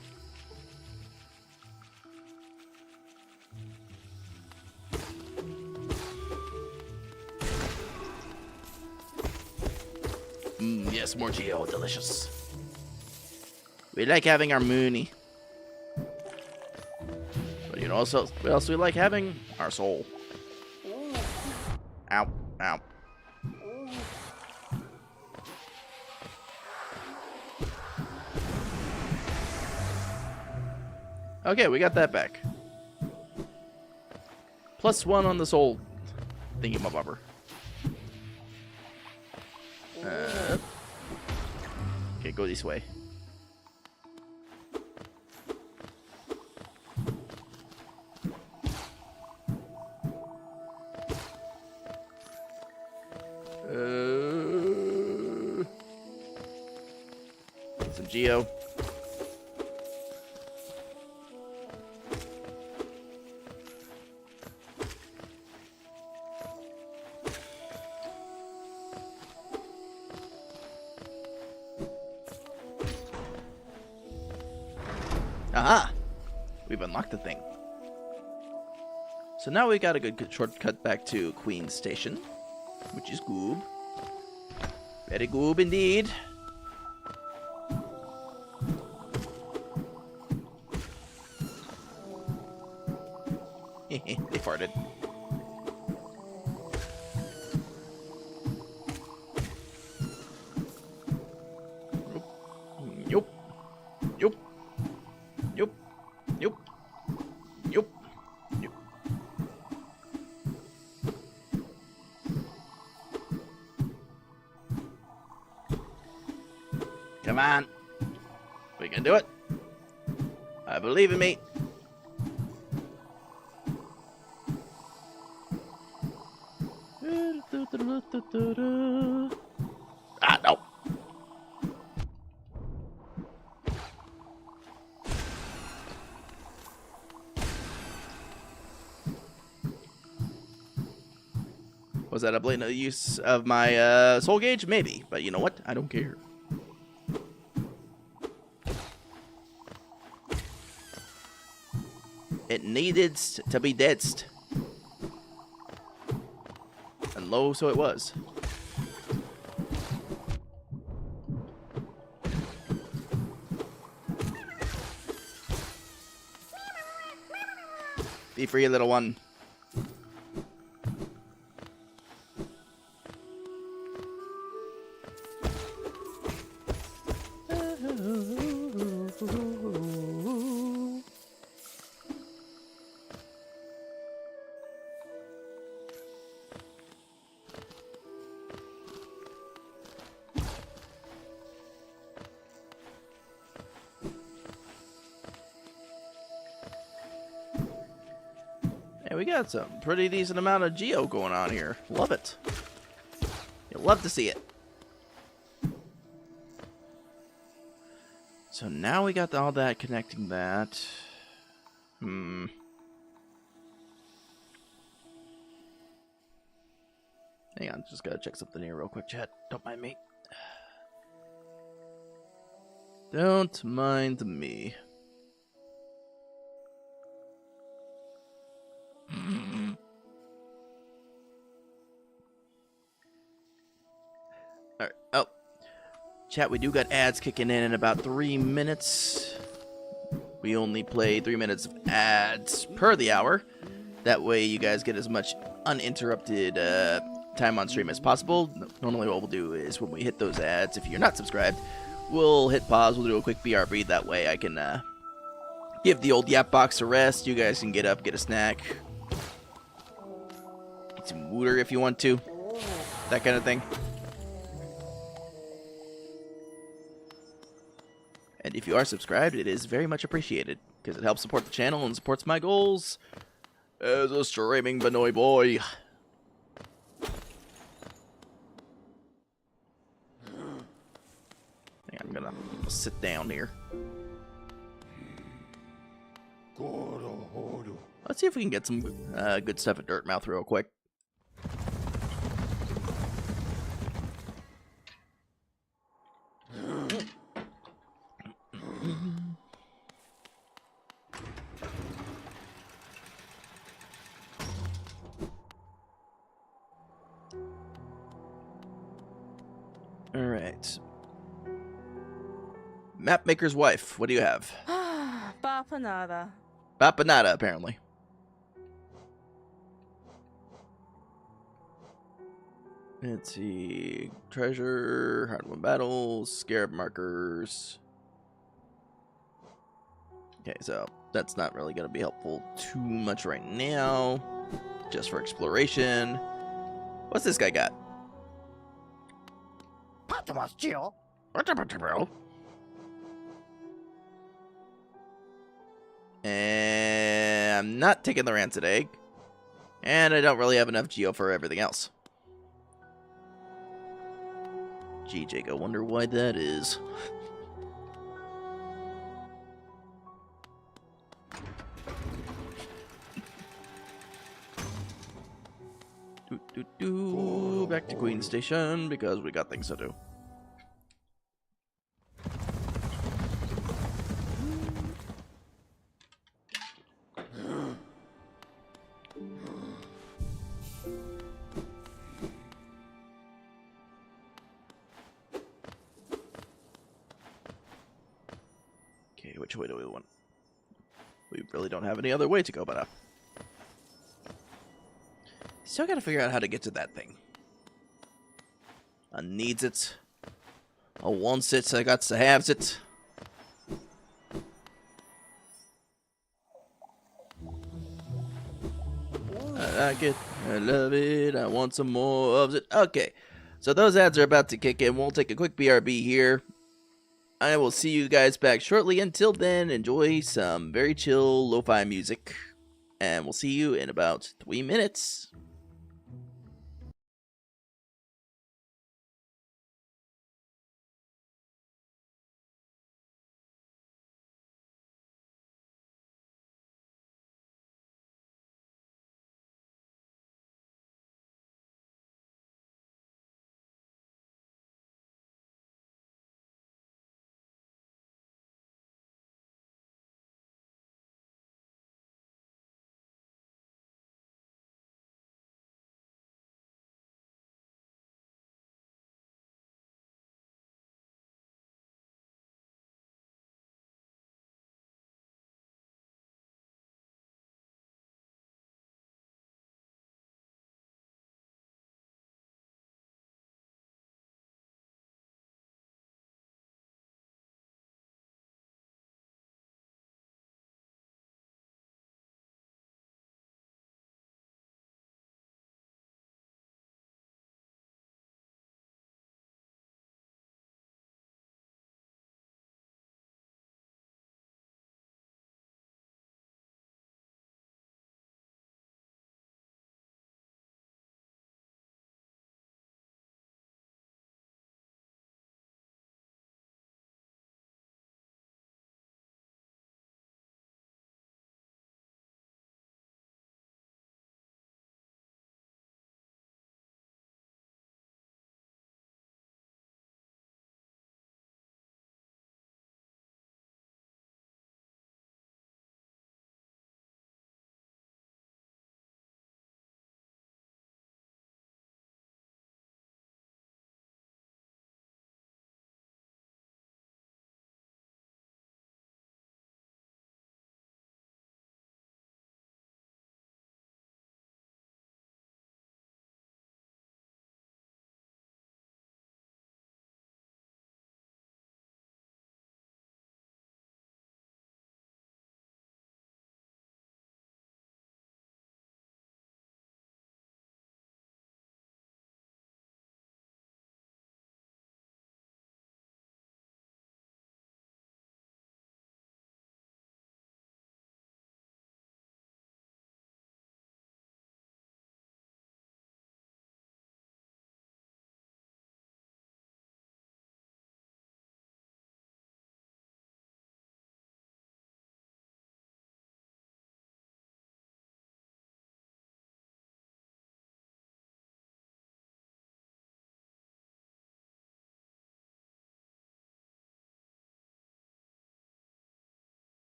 Yes, more Geo, delicious. We like having our money. But you know what else we like having? Our soul. Ow. Ow. Okay, we got that back. +1 on the soul thingy-mabobber. Okay, go this way. Some Geo. Aha! We've unlocked the thing. So now we got a good shortcut back to Queen's Station, which is goob. Very goob indeed. They farted. Yup. Yup. Yup. Yup. Yup. Yup. Come on. We can do it. I believe in me. Ah, no. Was that a blatant use of my soul gauge? Maybe, but you know what? I don't care. It needed to be deadst. And lo, so it was. Be free, little one. Hey, we got some pretty decent amount of Geo going on here. Love it. You'll love to see it. So now we got all that connecting that. Hang on, just gotta check something here real quick, chat. Don't mind me. Don't mind me. Alright, oh. Chat, we do got ads kicking in about 3 minutes. We only play 3 minutes of ads per the hour. That way you guys get as much uninterrupted time on stream as possible. Normally what we'll do is when we hit those ads, if you're not subscribed, we'll hit pause, we'll do a quick BRB. That way I can give the old yap box a rest. You guys can get up, get a snack. Get some water if you want to. That kind of thing. And if you are subscribed, it is very much appreciated, because it helps support the channel and supports my goals as a streaming Benoy boy. I'm gonna sit down here. Let's see if we can get some good stuff at Dirtmouth real quick. Alright. Mapmaker's wife. What do you have? Bapanada. Bapanada, apparently. Let's see. Treasure, hard-won battles, scarab markers. Okay, so that's not really going to be helpful too much right now. Just for exploration. What's this guy got? And I'm not taking the rancid egg. And I don't really have enough geo for everything else. Gee, Jake, I wonder why that is. Back to Queen Station because we got things to do. Okay, which way do we want? We really don't have any other way to go but up. Still gotta figure out how to get to that thing. I needs it. I wants it. I got to have it. I like it. I love it. I want some more of it. Okay. So those ads are about to kick in. We'll take a quick BRB here. I will see you guys back shortly. Until then, enjoy some very chill lo-fi music. And we'll see you in about 3 minutes.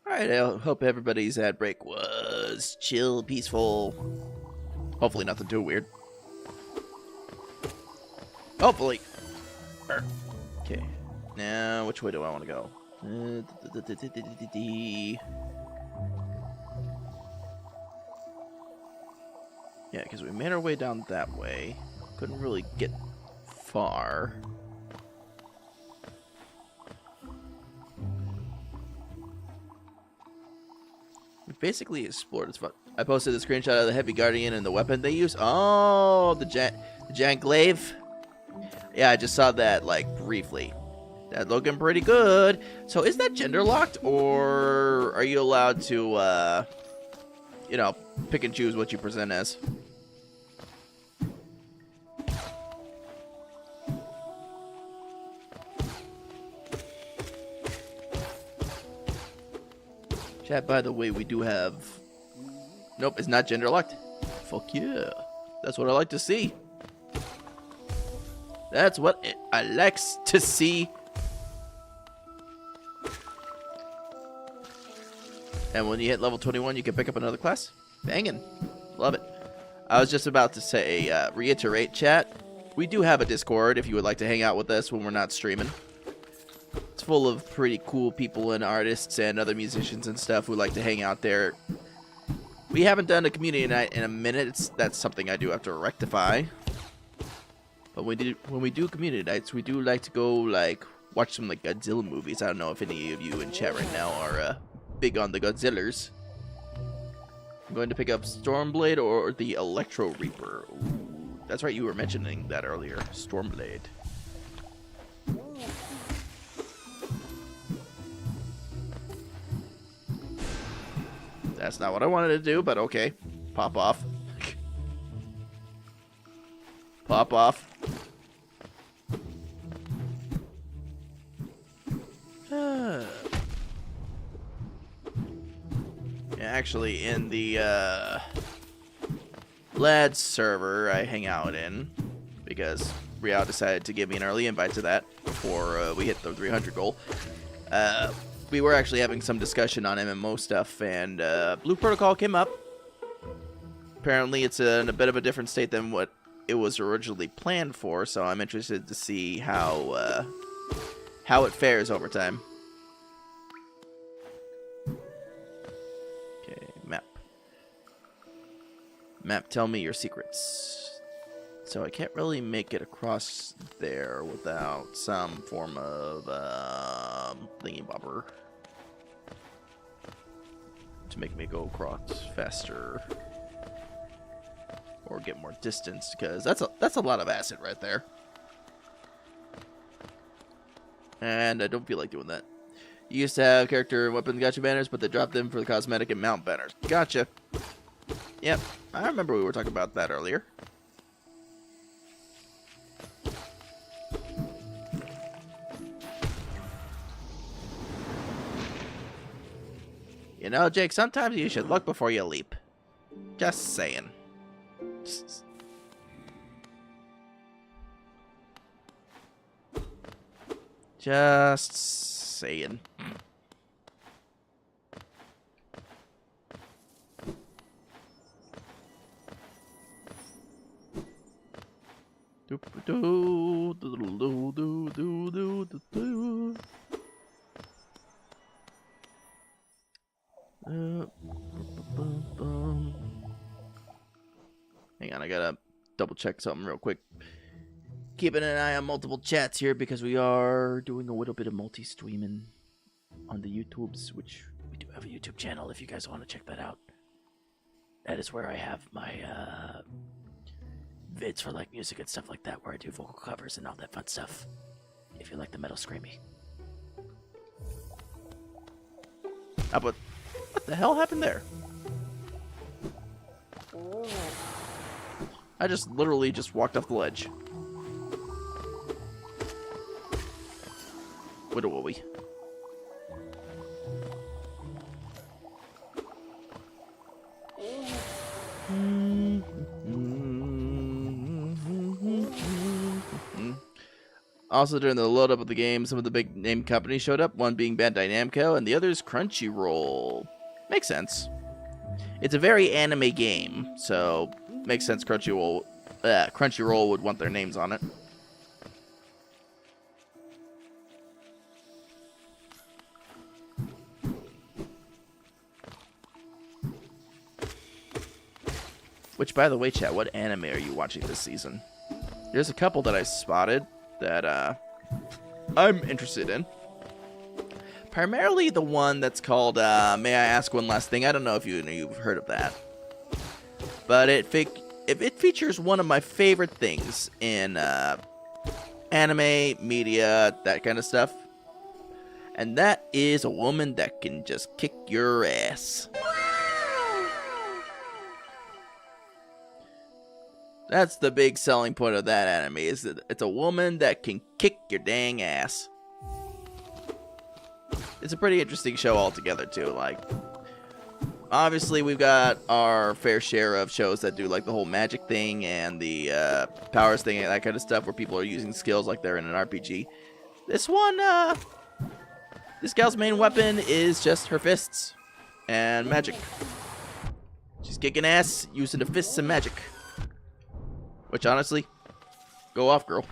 Alright, I hope everybody's ad break was chill, peaceful. Hopefully nothing too weird. Hopefully. Okay. Now, which way do I want to go? Yeah, because we made our way down that way. Couldn't really get far. We basically explored as far. I posted a screenshot of the Heavy Guardian and the weapon they use. Oh, the Janglaive. Yeah, I just saw that, like, briefly. That looking pretty good. So is that gender locked, or are you allowed to, you know, pick and choose what you present as? Chat, by the way, we do have... Nope, it's not gender locked. Fuck yeah. That's what I like to see. That's what I like to see. And when you hit level 21, you can pick up another class. Bangin'. Love it. I was just about to say, reiterate, chat. We do have a Discord if you would like to hang out with us when we're not streaming. It's full of pretty cool people and artists and other musicians and stuff who like to hang out there. We haven't done a community night in a minute. That's something I do have to rectify. But when we do community nights, we do like to go, like, watch some, like, Godzilla movies. I don't know if any of you in chat right now are big on the Godzillers. I'm going to pick up Stormblade or the Electro Reaper. Ooh, that's right, you were mentioning that earlier. Stormblade. That's not what I wanted to do, but okay. Pop off. Pop off. Actually, in the lads server I hang out in, because Riao decided to give me an early invite to that before we hit the 300 goal. We were actually having some discussion on MMO stuff, and Blue Protocol came up. Apparently, it's in a bit of a different state than what it was originally planned for, so I'm interested to see how it fares over time. Okay, map. Map, tell me your secrets. So I can't really make it across there without some form of thingy bobber to make me go across faster or get more distance, because that's a lot of acid right there, and I don't feel like doing that. You used to have character and weapon gotcha banners, but they dropped them for the cosmetic and mount banners. Gotcha. Yep, I remember we were talking about that earlier. You know, Jake, sometimes you should look before you leap. Just saying. Just saying. Hang on, I gotta double check something real quick. Keeping an eye on multiple chats here because we are doing a little bit of multi-streaming on the YouTubes, which we do have a YouTube channel if you guys want to check that out. That is where I have my vids for like music and stuff like that, where I do vocal covers and all that fun stuff. If you like the metal screamy. But what the hell happened there? I just literally just walked off the ledge. What are we? Also, during the load up of the game, some of the big name companies showed up, one being Bandai Namco and the other is Crunchyroll. Makes sense. It's a very anime game, so makes sense Crunchyroll would want their names on it. Which, by the way, chat, what anime are you watching this season? There's a couple that I spotted that I'm interested in. Primarily the one that's called May I Ask One Last Thing? I don't know if you've heard of that. But it features one of my favorite things in anime, media, that kind of stuff. And that is a woman that can just kick your ass. That's the big selling point of that anime, is that it's a woman that can kick your dang ass. It's a pretty interesting show altogether, too. Like, obviously, we've got our fair share of shows that do, like, the whole magic thing and the powers thing and that kind of stuff where people are using skills like they're in an RPG. This one, this gal's main weapon is just her fists and magic. She's kicking ass using the fists and magic. Which, honestly, go off, girl.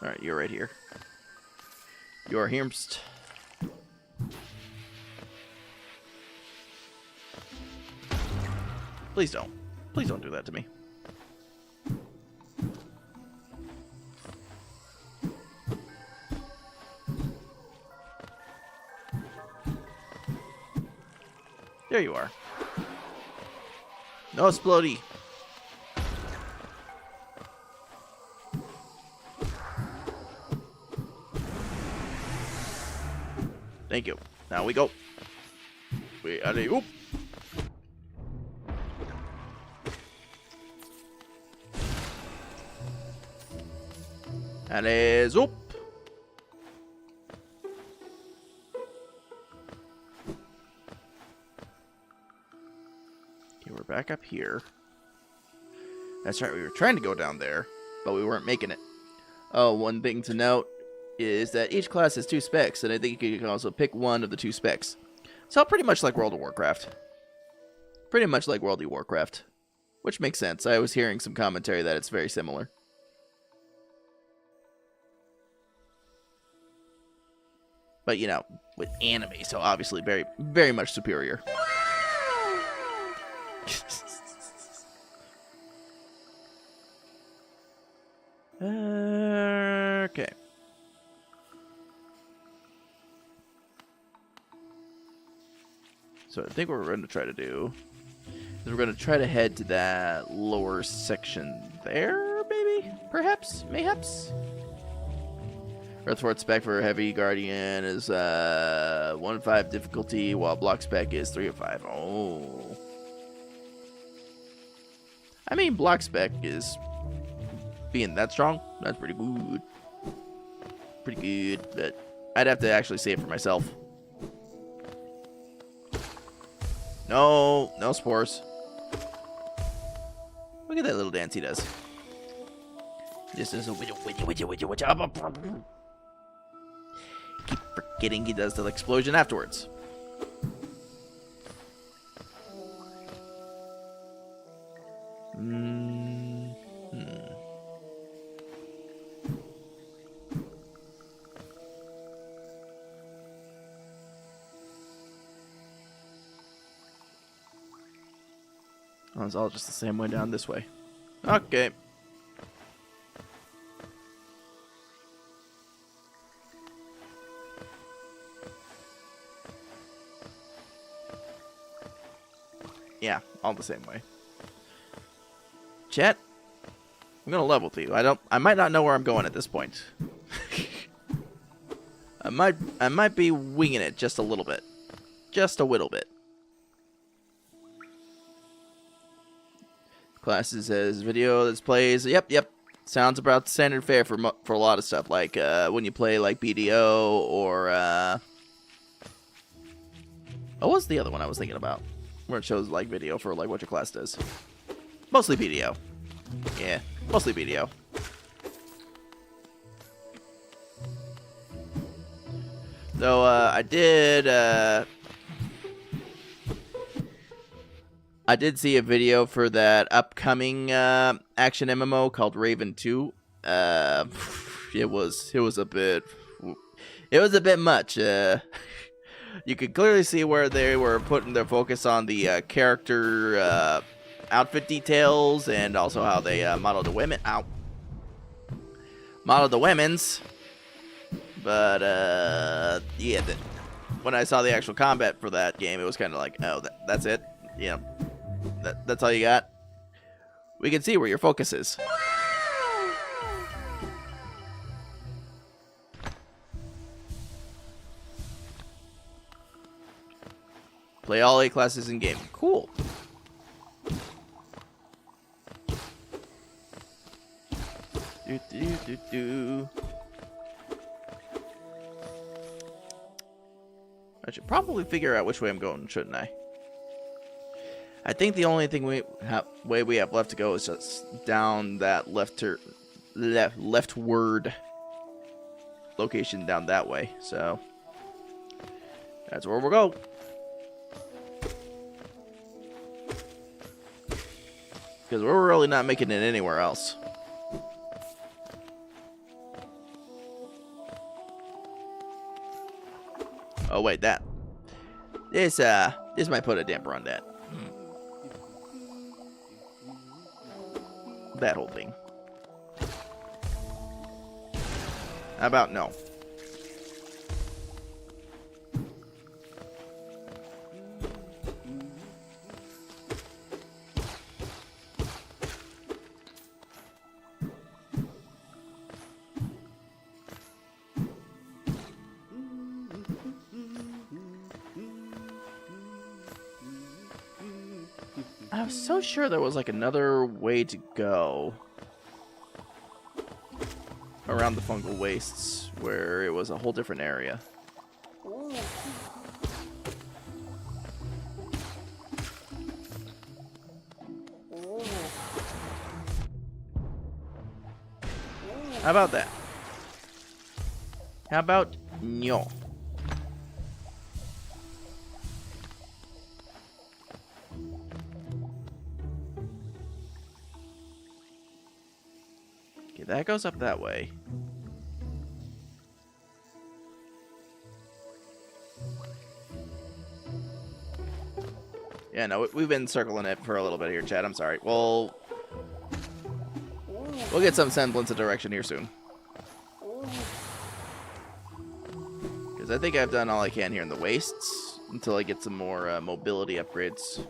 Alright, you're right here. You're hermst. Please don't. Please don't do that to me. There you are. No explodey. Thank you. Now we go. We alley oop. Alley zoop. Back up here. That's right, we were trying to go down there, but we weren't making it. Oh, one thing to note is that each class has 2 specs, and I think you can also pick one of the 2 specs. So pretty much like World of Warcraft. Pretty much like World of Warcraft. Which makes sense. I was hearing some commentary that it's very similar. But, you know, with anime, so obviously very, very much superior. Okay. So I think what we're going to try to do is we're going to try to head to that lower section there, maybe? Perhaps? Mayhaps? Earthward spec for Heavy Guardian is 1-5 difficulty, while block spec is 3-5. Oh. I mean, block spec is being that strong. That's pretty good. Pretty good, but I'd have to actually see it for myself. No, no spores. Look at that little dance he does. This is a keep forgetting he does the explosion afterwards. Oh, it's all just the same way down this way. Okay. Yeah, all the same way. Chat, I'm gonna level with you. I might not know where I'm going at this point. I might be winging it just a little bit. Just a little bit. Classes as video that plays. Yep. Sounds about standard fare for a lot of stuff. Like when you play like BDO or what was the other one I was thinking about? Where it shows like video for like what your class does. Mostly BDO. Yeah, mostly BDO. So, I did see a video for that upcoming action MMO called Raven 2. It was a bit much. You could clearly see where they were putting their focus on the character outfit details and also how they modeled the women. Modeled the women's. But yeah, when I saw the actual combat for that game, it was kind of like, oh, that's it. Yeah, that's all you got. We can see where your focus is. Play all 8 classes in game. Cool. Do. I should probably figure out which way I'm going, shouldn't I? I think the only thing way we have left to go is just down that leftward location down that way. So that's where we'll go. Because we're really not making it anywhere else. Oh wait, this might put a damper on that. That whole thing. How about no? I was so sure there was like another way to go around the fungal wastes where it was a whole different area. How about that? How about no? Okay, that goes up that way. Yeah, no, we've been circling it for a little bit here, Chad. I'm sorry. We'll get some semblance of direction here soon. Because I think I've done all I can here in the wastes until I get some more mobility upgrades.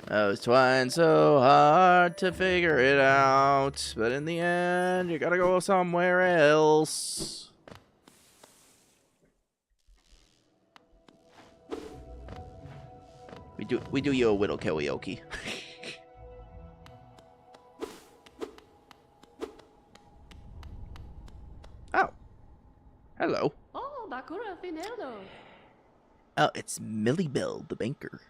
I was trying so hard to figure it out, but in the end, you gotta go somewhere else. We do you a whittle karaoke. Oh, hello. Oh, Bakura Finello. Oh, it's Millie Bell, the banker.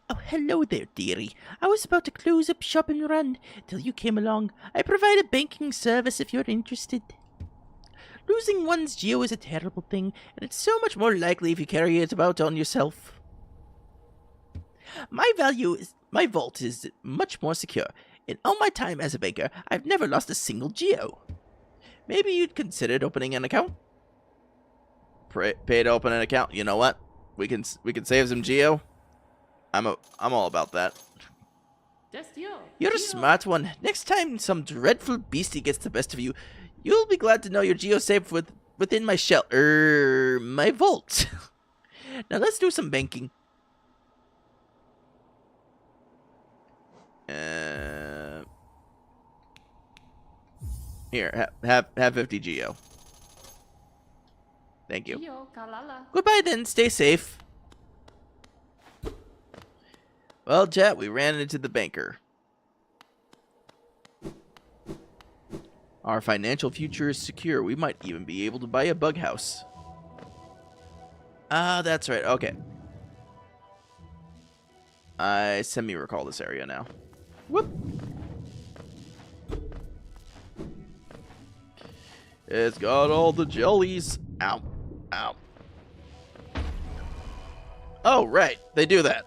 Oh, hello there, dearie. I was about to close up shop and run till you came along. I provide a banking service if you're interested. Losing one's geo is a terrible thing, and it's so much more likely if you carry it about on yourself. My vault is much more secure. In all my time as a banker, I've never lost a single geo. Maybe you'd considered opening an account? Pay to open an account. You know what? We can save some geo. I'm all about that. You're a smart one. Next time some dreadful beastie gets the best of you, you'll be glad to know your geo safe within my my vault. Now let's do some banking. Here, have 50 geo. Thank you. Goodbye then. Stay safe. Well, chat, we ran into the banker. Our financial future is secure. We might even be able to buy a bug house. Ah, that's right. Okay. I semi-recall this area now. Whoop! It's got all the jellies. Ow. Ow. Oh, right. They do that.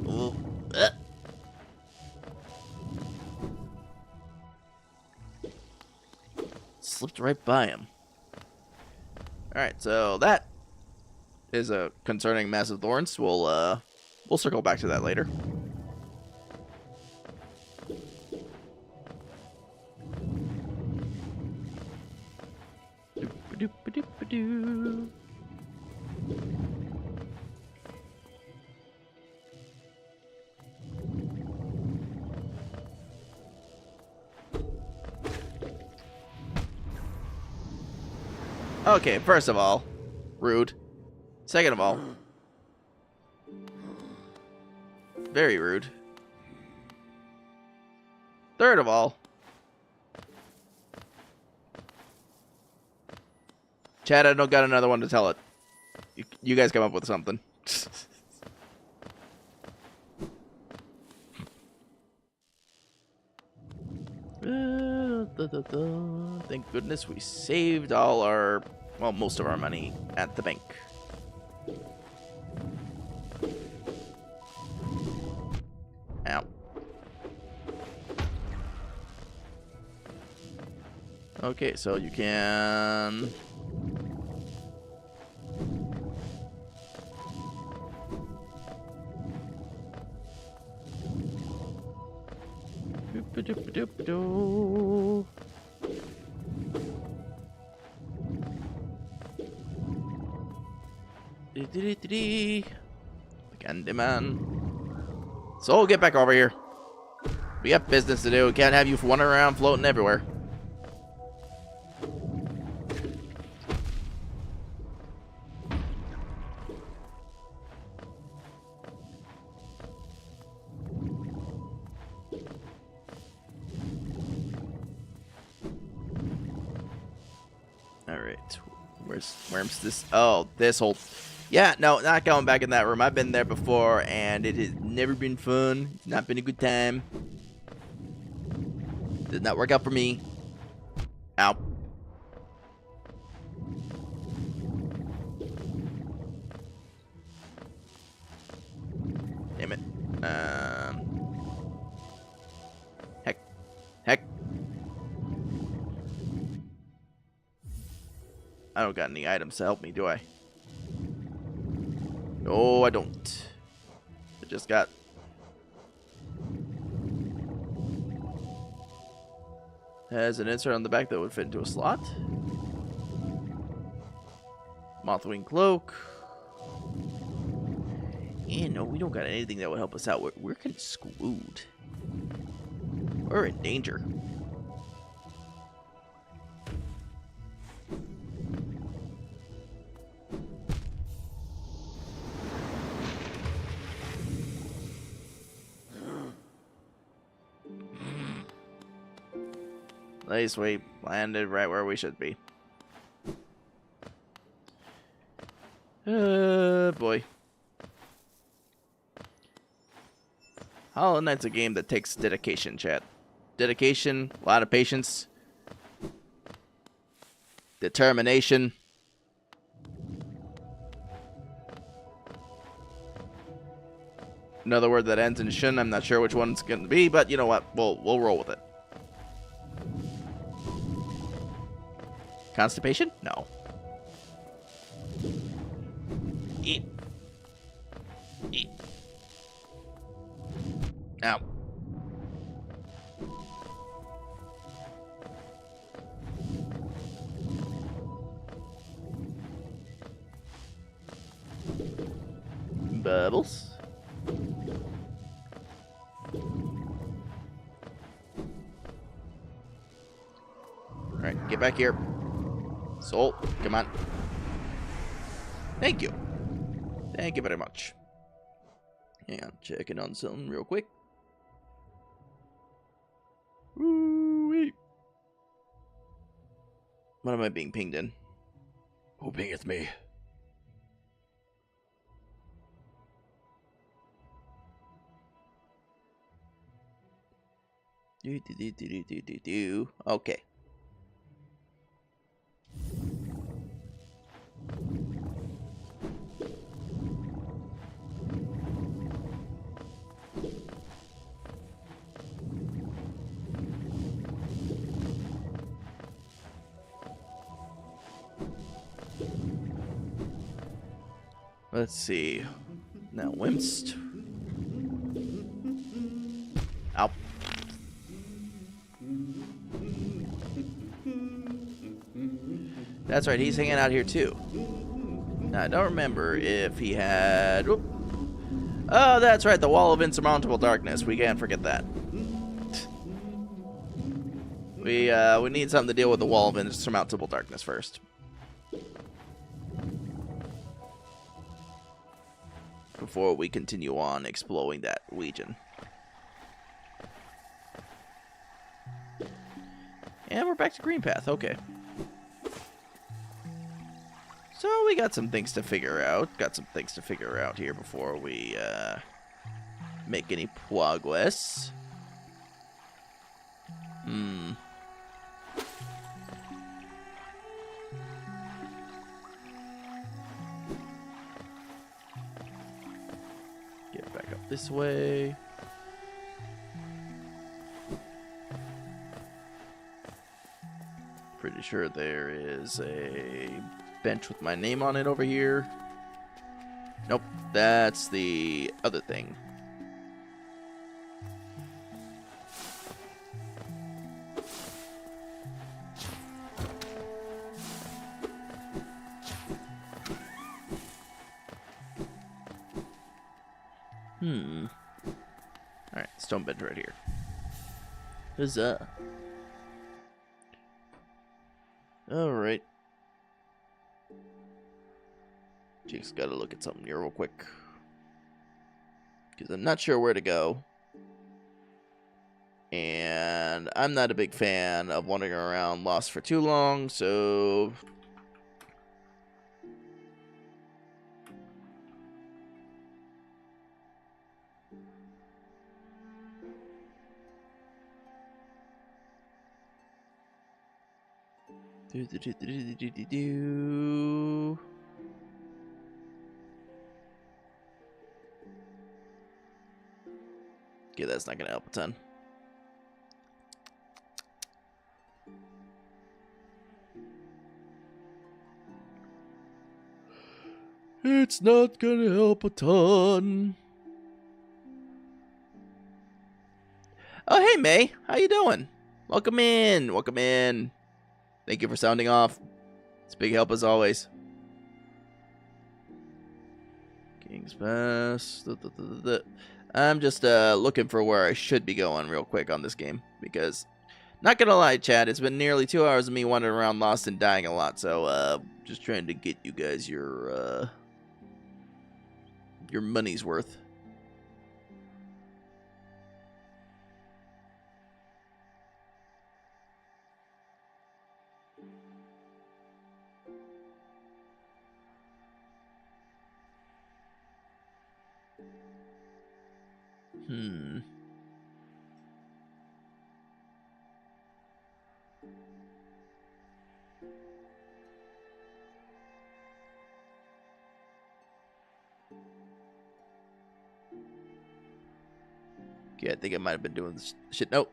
Ooh. Slipped right by him. Alright, so that is a concerning massive thorns. We'll circle back to that later. Doop-a-doop-a-doop-a-doo. Okay, first of all, rude. Second of all, very rude. Third of all, Chad, I don't got another one to tell it. You guys come up with something. Thank goodness we saved all our, well, most of our money at the bank. Ow. Okay, so you can... Doop-a-doop-a-doop-a-doo. The Candyman. So get back over here. We have business to do. Can't have you wandering around floating everywhere. Alright. Where's this? Oh, this whole... Yeah, no, not going back in that room. I've been there before, and it has never been fun. It's not been a good time. Did not work out for me. Ow. Damn it. Heck. I don't got any items to help me, do I? No, I don't. I just got... Has an insert on the back that would fit into a slot. Mothwing cloak. And no, we don't got anything that would help us out. We're getting screwed. We're in danger. At least we landed right where we should be. Boy. Hollow Knight's a game that takes dedication, chat. Dedication, a lot of patience, determination. Another word that ends in shun. I'm not sure which one it's going to be, but you know what? We'll roll with it. Constipation? No. Eat. Eat. Ow. Bubbles. Alright, get back here. Soul, come on. Thank you. Thank you very much. Hang on, checking on something real quick. Ooh, What am I being pinged in? Who pingeth me? Do. Okay. Let's see. Now, Wimst. Ow. That's right, he's hanging out here too. Now, I don't remember if he had... Whoop. Oh, that's right, the Wall of Insurmountable Darkness. We can't forget that. We need something to deal with the Wall of Insurmountable Darkness first. Before we continue on exploring that region. And we're back to Green Path, okay. So we got some things to figure out. Here before we make any progress. Get back up this way. Pretty sure there is a bench with my name on it over here. Nope, that's the other thing. Alright, stone bench right here. Huzzah. Alright. Just gotta look at something here real quick. Because I'm not sure where to go. And I'm not a big fan of wandering around lost for too long, so... Okay, that's not gonna help a ton. It's not gonna help a ton. Oh, hey, May. How you doing? Welcome in. Welcome in. Thank you for sounding off. It's a big help as always. King's Pass. I'm just looking for where I should be going real quick on this game. Because, not gonna lie, chat, it's been nearly 2 hours of me wandering around lost and dying a lot. So, just trying to get you guys your money's worth. Okay, I think I might have been doing this shit. Nope.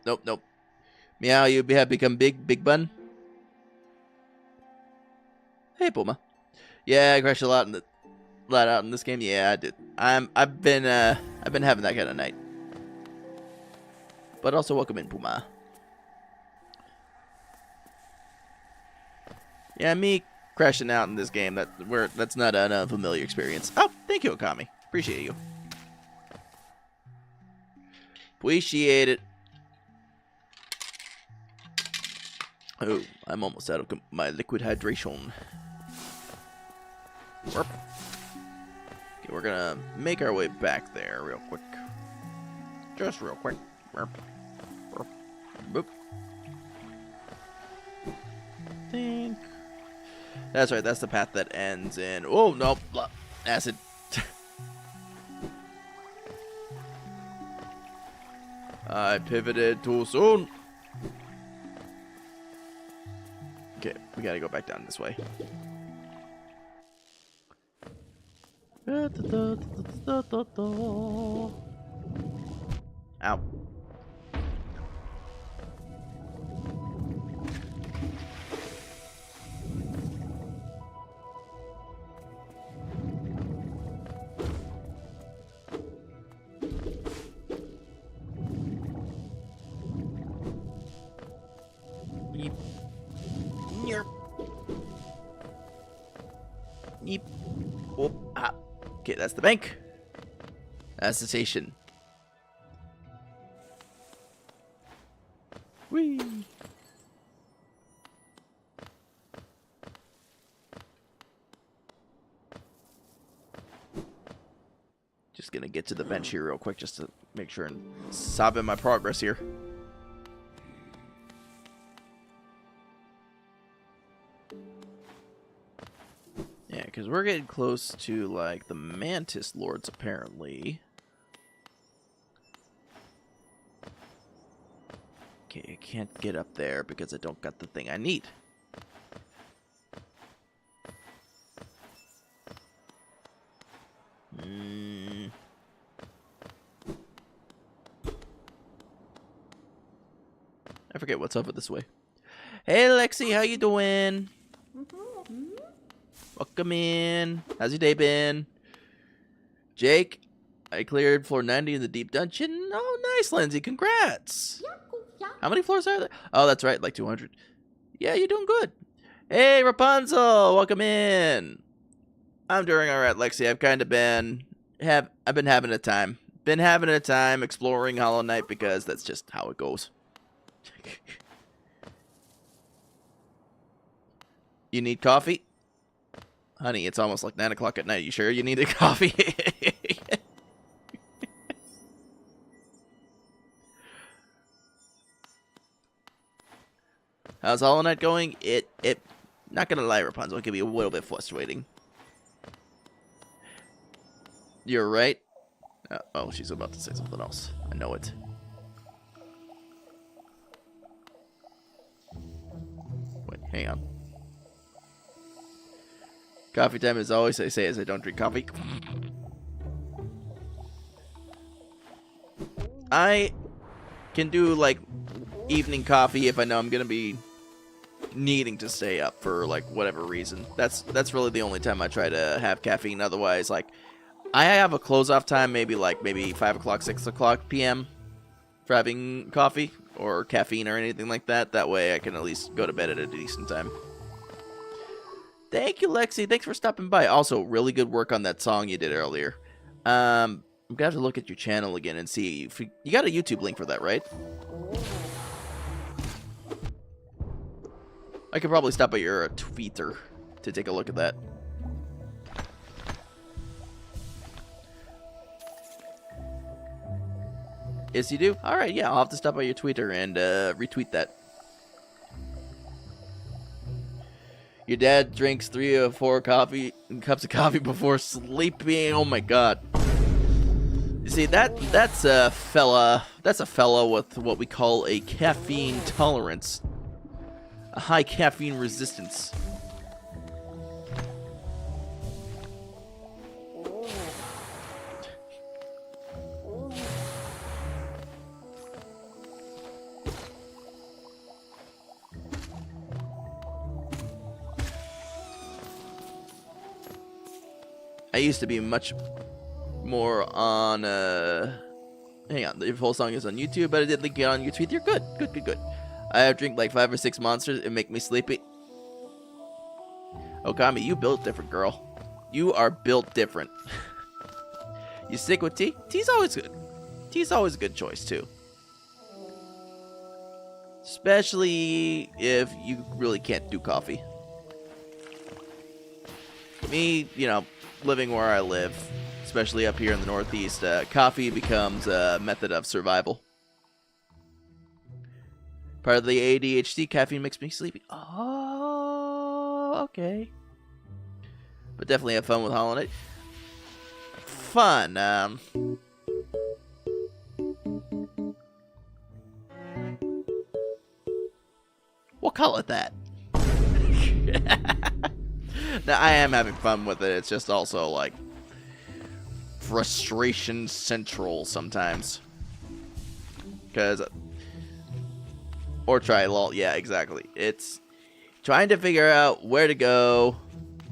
Meow, you have become big bun. Hey, Puma. Yeah, I crashed a lot out in this game. Yeah, I did. I've been having that kind of night. But also, welcome in, Puma. Yeah, me crashing out in this game. That's not an unfamiliar experience. Oh, thank you, Okami. Appreciate you. Appreciate it. Oh, I'm almost out of my liquid hydration. Warp. Okay, we're gonna make our way back there real quick. Just real quick. Warp. Warp. Boop. Think. That's right, that's the path that ends in... Oh, no. Acid. I pivoted too soon. Okay, we gotta go back down this way. Ow. Yeep. Yerp. Yeep. Oh, ah. Okay, that's the bank. That's the station. Whee. Just gonna get to the bench here real quick just to make sure and sob in my progress here. Yeah, because we're getting close to, like, the Mantis Lords, apparently. Okay, I can't get up there because I don't got the thing I need. I forget what's over this way. Hey, Lexi, how you doing? Welcome in. How's your day been? Jake, I cleared floor 90 in the deep dungeon. Oh, nice, Lindsay. Congrats. How many floors are there? Oh, that's right, like 200. Yeah, you're doing good. Hey, Rapunzel, welcome in. I'm doing all right, Lexi. I've kind of been I've been having a time. Been having a time exploring Hollow Knight because that's just how it goes. You need coffee? Honey, it's almost like 9 o'clock at night. You sure you need a coffee? How's Hollow Knight going? Not gonna lie, Rapunzel, it can be a little bit frustrating. You're right. Oh, she's about to say something else. I know it. Wait, hang on. Coffee time is always, I say, as I don't drink coffee. I can do, like, evening coffee if I know I'm gonna be needing to stay up for, like, whatever reason. That's really the only time I try to have caffeine. Otherwise, like, I have a close-off time, maybe 5 o'clock, 6 o'clock p.m. for having coffee or caffeine or anything like that. That way I can at least go to bed at a decent time. Thank you, Lexi. Thanks for stopping by. Also, really good work on that song you did earlier. I'm gonna have to look at your channel again and see if you got a YouTube link for that, right? I could probably stop by your Twitter to take a look at that. Yes, you do? Alright, yeah, I'll have to stop by your Twitter and retweet that. Your dad drinks 3 or 4 cups of coffee before sleeping. Oh my god. You see, that's a fella with what we call a caffeine tolerance. A high caffeine resistance. I used to be much more on, hang on, the whole song is on YouTube, but I did link it on YouTube. You're good. Good. I drink like 5 or 6 monsters and make me sleepy. Okami, you built different, girl. You are built different. You stick with tea? Tea's always good. Tea's always a good choice, too. Especially if you really can't do coffee. Me, you know, living where I live, especially up here in the Northeast, coffee becomes a method of survival. Part of the ADHD, caffeine makes me sleepy. Oh, okay. but definitely have fun with Hollow Knight. Fun. We'll call it that. Now, I am having fun with it. It's just also, like, frustration central sometimes. Because... Or try lol. Yeah, exactly. It's trying to figure out where to go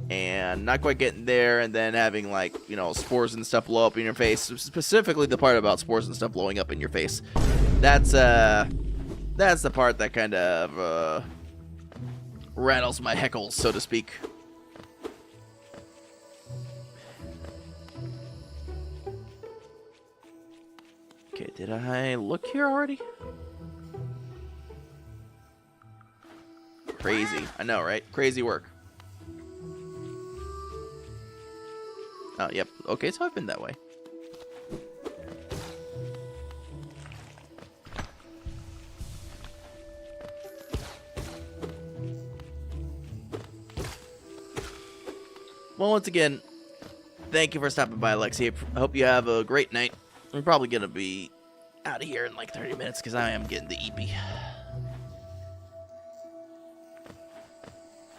and not quite getting there, and then having, like, you know, spores and stuff blow up in your face. Specifically the part about spores and stuff blowing up in your face. That's the part that kind of rattles my heckles, so to speak. Okay, did I look here already? Crazy. I know, right? Crazy work. Oh, yep. Okay, so I've been that way. Well, once again, thank you for stopping by, Lexi. I hope you have a great night. I'm probably going to be out of here in like 30 minutes because I am getting the EP.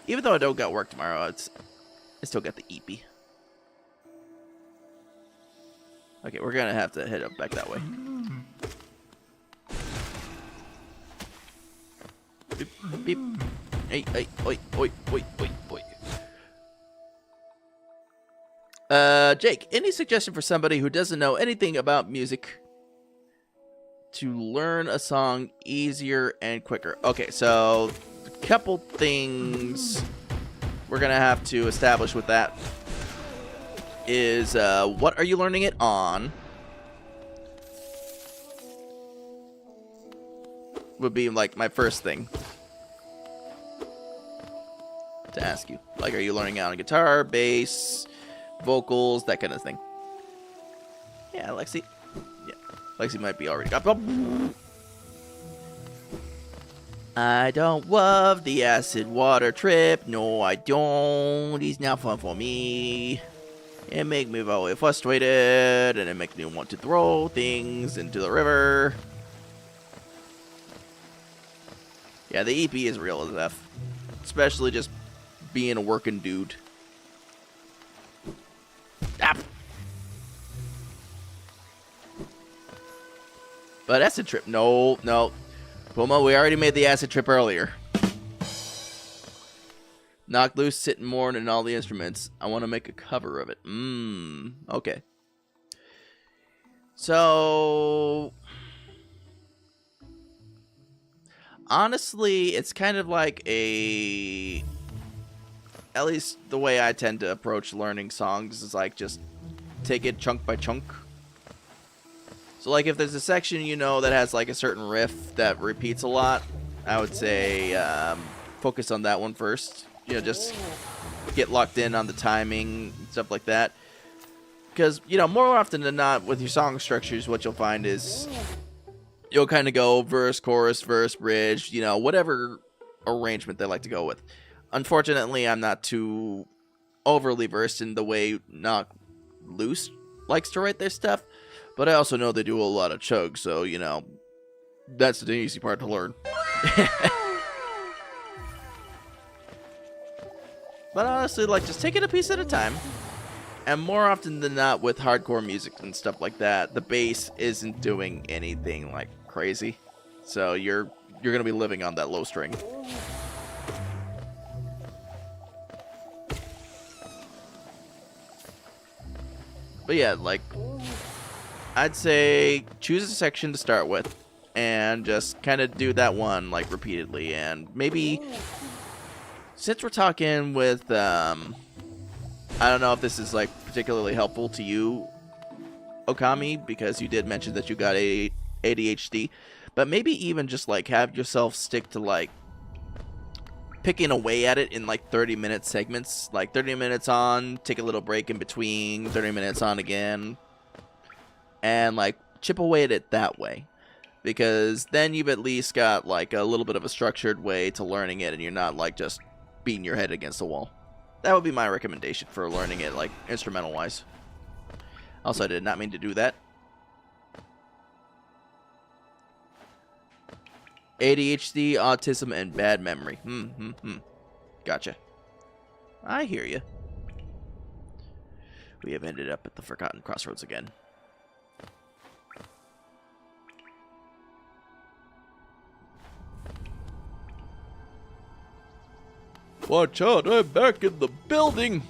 Even though I don't got work tomorrow, I still got the EP. Okay, we're going to have to head up back that way. Beep, beep. Hey, hey, oi, oi, oi, oi, oi. Jake, any suggestion for somebody who doesn't know anything about music to learn a song easier and quicker? Okay, so a couple things we're gonna have to establish with that is what are you learning it on? Would be like my first thing to ask you. Like, are you learning it on guitar, bass, vocals, that kind of thing? Yeah, Lexi. Yeah, Lexi might be already got. I don't love the acid water trip. No, I don't. It's not fun for me. It makes me very frustrated, and it makes me want to throw things into the river. Yeah, the EP is real as F. Especially just being a working dude. Ah. But acid trip. No, no. Puma, we already made the acid trip earlier. Knock loose, sit and mourn, and all the instruments. I want to make a cover of it. Okay. So... honestly, it's kind of like a... at least the way I tend to approach learning songs is like just take it chunk by chunk. So like if there's a section, you know, that has like a certain riff that repeats a lot, I would say focus on that one first. You know, just get locked in on the timing, stuff like that. Because, you know, more often than not with your song structures, what you'll find is you'll kind of go verse, chorus, verse, bridge, you know, whatever arrangement they like to go with. Unfortunately, I'm not too overly versed in the way Knock Loose likes to write their stuff, but I also know they do a lot of chug, so, you know, that's the easy part to learn. But honestly, like, just take it a piece at a time. And more often than not, with hardcore music and stuff like that, the bass isn't doing anything, like, crazy. So you're gonna be living on that low string. But yeah, like, I'd say choose a section to start with and just kind of do that one, like, repeatedly. And maybe, since we're talking with, I don't know if this is, like, particularly helpful to you, Okami, because you did mention that you got ADHD, but maybe even just, like, have yourself stick to, like, picking away at it in, like, 30-minute segments. Like, 30 minutes on, take a little break in between, 30 minutes on again, and, like, chip away at it that way. Because then you've at least got, like, a little bit of a structured way to learning it, and you're not, like, just beating your head against the wall. That would be my recommendation for learning it, like, instrumental-wise. Also, I did not mean to do that. ADHD, autism, and bad memory. Gotcha. I hear you. We have ended up at the Forgotten Crossroads again. Watch out, I'm back in the building!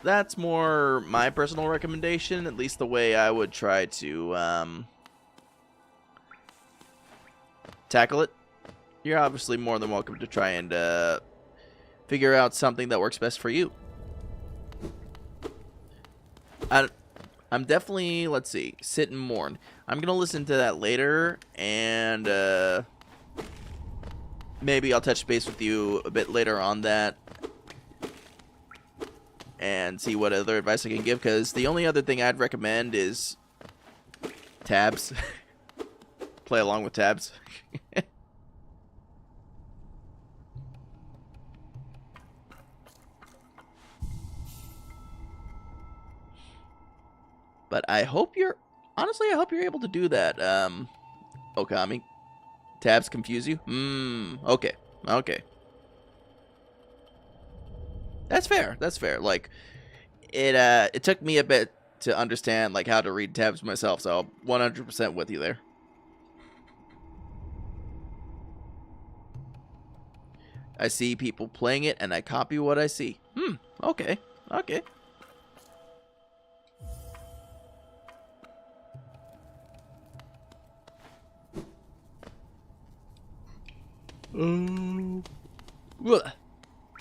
That's more my personal recommendation, at least the way I would try to tackle it. You're obviously more than welcome to try and figure out something that works best for you. I'm definitely, let's see, Sit and Mourn. I'm gonna listen to that later, and maybe I'll touch base with you a bit later on that and see what other advice I can give, because the only other thing I'd recommend is tabs. Play along with tabs. But I hope you're, honestly, I hope you're able to do that, Okami. Tabs confuse you? Okay. Okay. That's fair. That's fair. Like, it took me a bit to understand, like, how to read tabs myself, so 100% with you there. I see people playing it, and I copy what I see. Okay. Okay.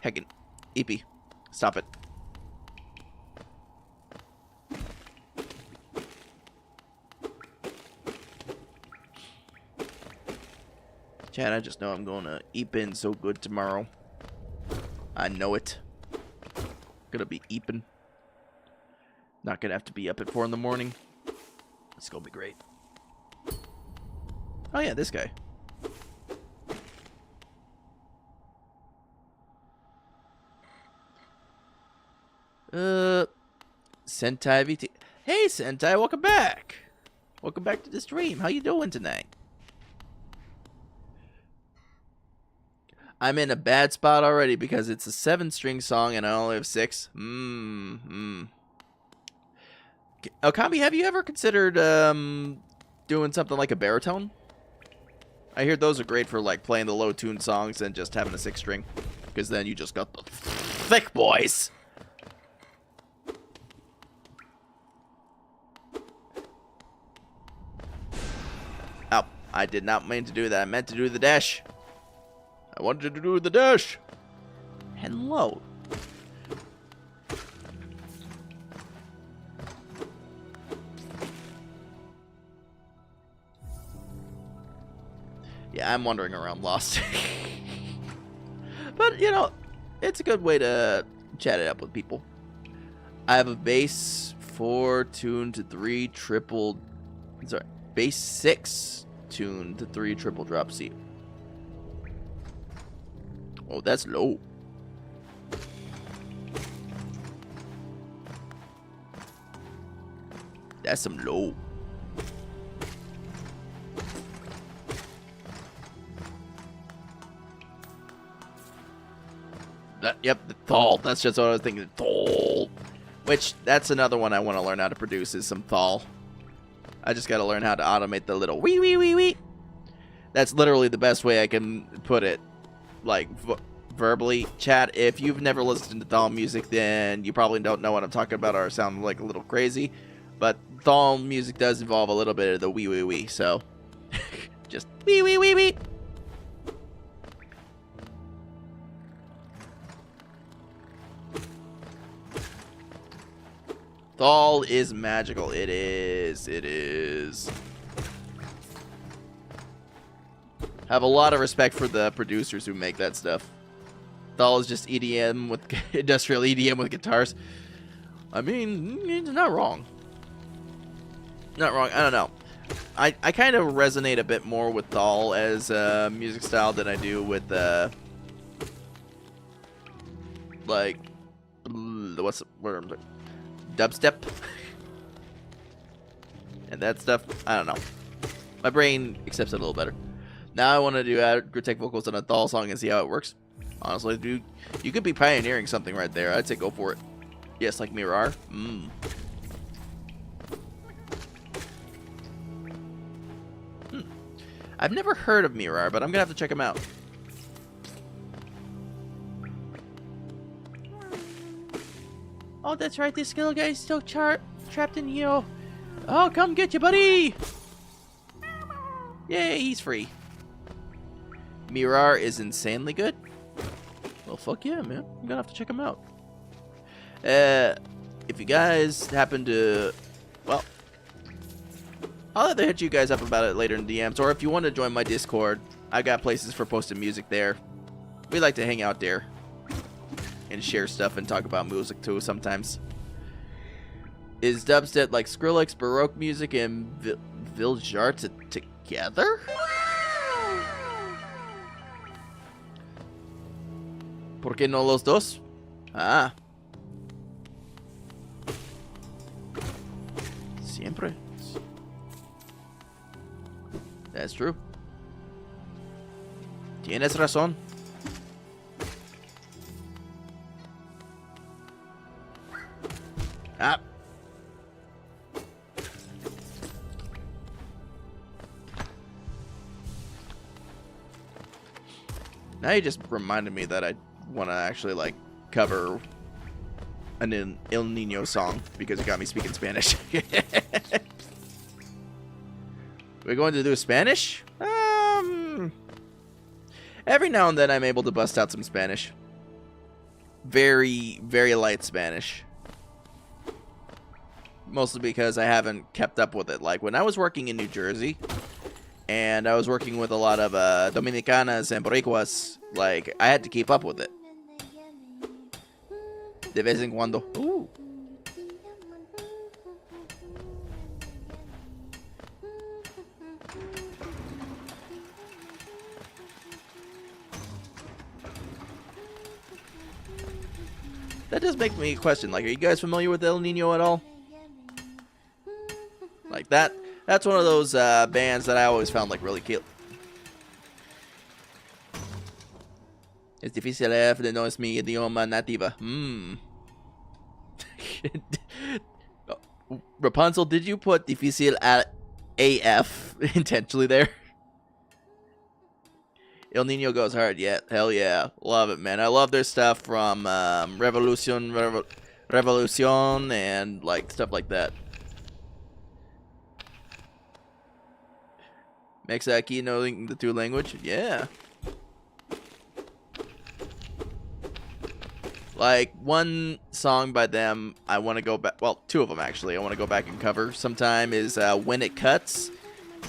Heckin' EP. Stop it. Chad, I just know I'm gonna eepin' so good tomorrow. I know it. Gonna be eepin'. Not gonna have to be up at 4 in the morning. It's gonna be great. Oh yeah, this guy. Sentai VT. Hey, Sentai, welcome back. Welcome back to the stream. How you doing tonight? I'm in a bad spot already because it's a 7-string song and I only have 6. Okami, have you ever considered doing something like a baritone? I hear those are great for like playing the low-tuned songs and just having a 6-string, because then you just got the thick boys. Oh, I did not mean to do that. I meant to do the dash. I wanted to do the dash. Hello. Yeah, I'm wandering around lost. But, you know, it's a good way to chat it up with people. I have a bass 4 tuned to 3 triple... Sorry, bass 6 tuned to 3 triple drop C. Oh, that's low. That's some low. Yep, the thal. That's just what I was thinking. Thal. Which, that's another one I want to learn how to produce, is some thal. I just got to learn how to automate the little wee wee wee wee. That's literally the best way I can put it. Like, verbally. Chat, if you've never listened to thal music, then you probably don't know what I'm talking about or sound like a little crazy. But thal music does involve a little bit of the wee wee wee, so just wee wee wee wee. Thal is magical. It is. It is. Have a lot of respect for the producers who make that stuff. Thal is just EDM with industrial EDM with guitars. I mean, he's not wrong. Not wrong. I don't know. I kind of resonate a bit more with Doll as a music style than I do with like what dubstep and that stuff. I don't know. My brain accepts it a little better. Now I want to do take vocals on a Doll song and see how it works. Honestly, dude, you could be pioneering something right there. I'd say go for it. Yes, like Mirar. I've never heard of Mirar, but I'm gonna have to check him out. Oh, that's right. This little guy's still trapped in here. Oh, come get you, buddy! Yay, he's free. Mirar is insanely good. Well, fuck yeah, man. I'm gonna have to check him out. If you guys happen to, well, I'll have to hit you guys up about it later in DMs, or if you want to join my Discord, I got places for posting music there. We like to hang out there and share stuff and talk about music too sometimes. Is dubstep like Skrillex, Baroque music, and Viljar together? ¿Por qué no los dos? Ah. Siempre. That's true. Tienes razón. Ah. Now you just reminded me that I want to actually like cover an El Nino song because it got me speaking Spanish. We're going to do Spanish? Every now and then I'm able to bust out some Spanish. Very, very light Spanish. Mostly because I haven't kept up with it. Like when I was working in New Jersey, and I was working with a lot of Dominicanas and Boricuas, like I had to keep up with it. De vez en cuando. Ooh. That does make me question, like, are you guys familiar with El Nino at all? Like that's one of those bands that I always found like really cute. Es difícil de no es mi idioma nativa. Rapunzel, did you put difícil at AF intentionally there? El Nino goes hard, yeah. Hell yeah. Love it, man. I love their stuff from Revolution, and like stuff like that. Makes that key knowing the two language? Yeah. Like, one song by them I want to go back... Well, two of them, actually. I want to go back and cover sometime is When It Cuts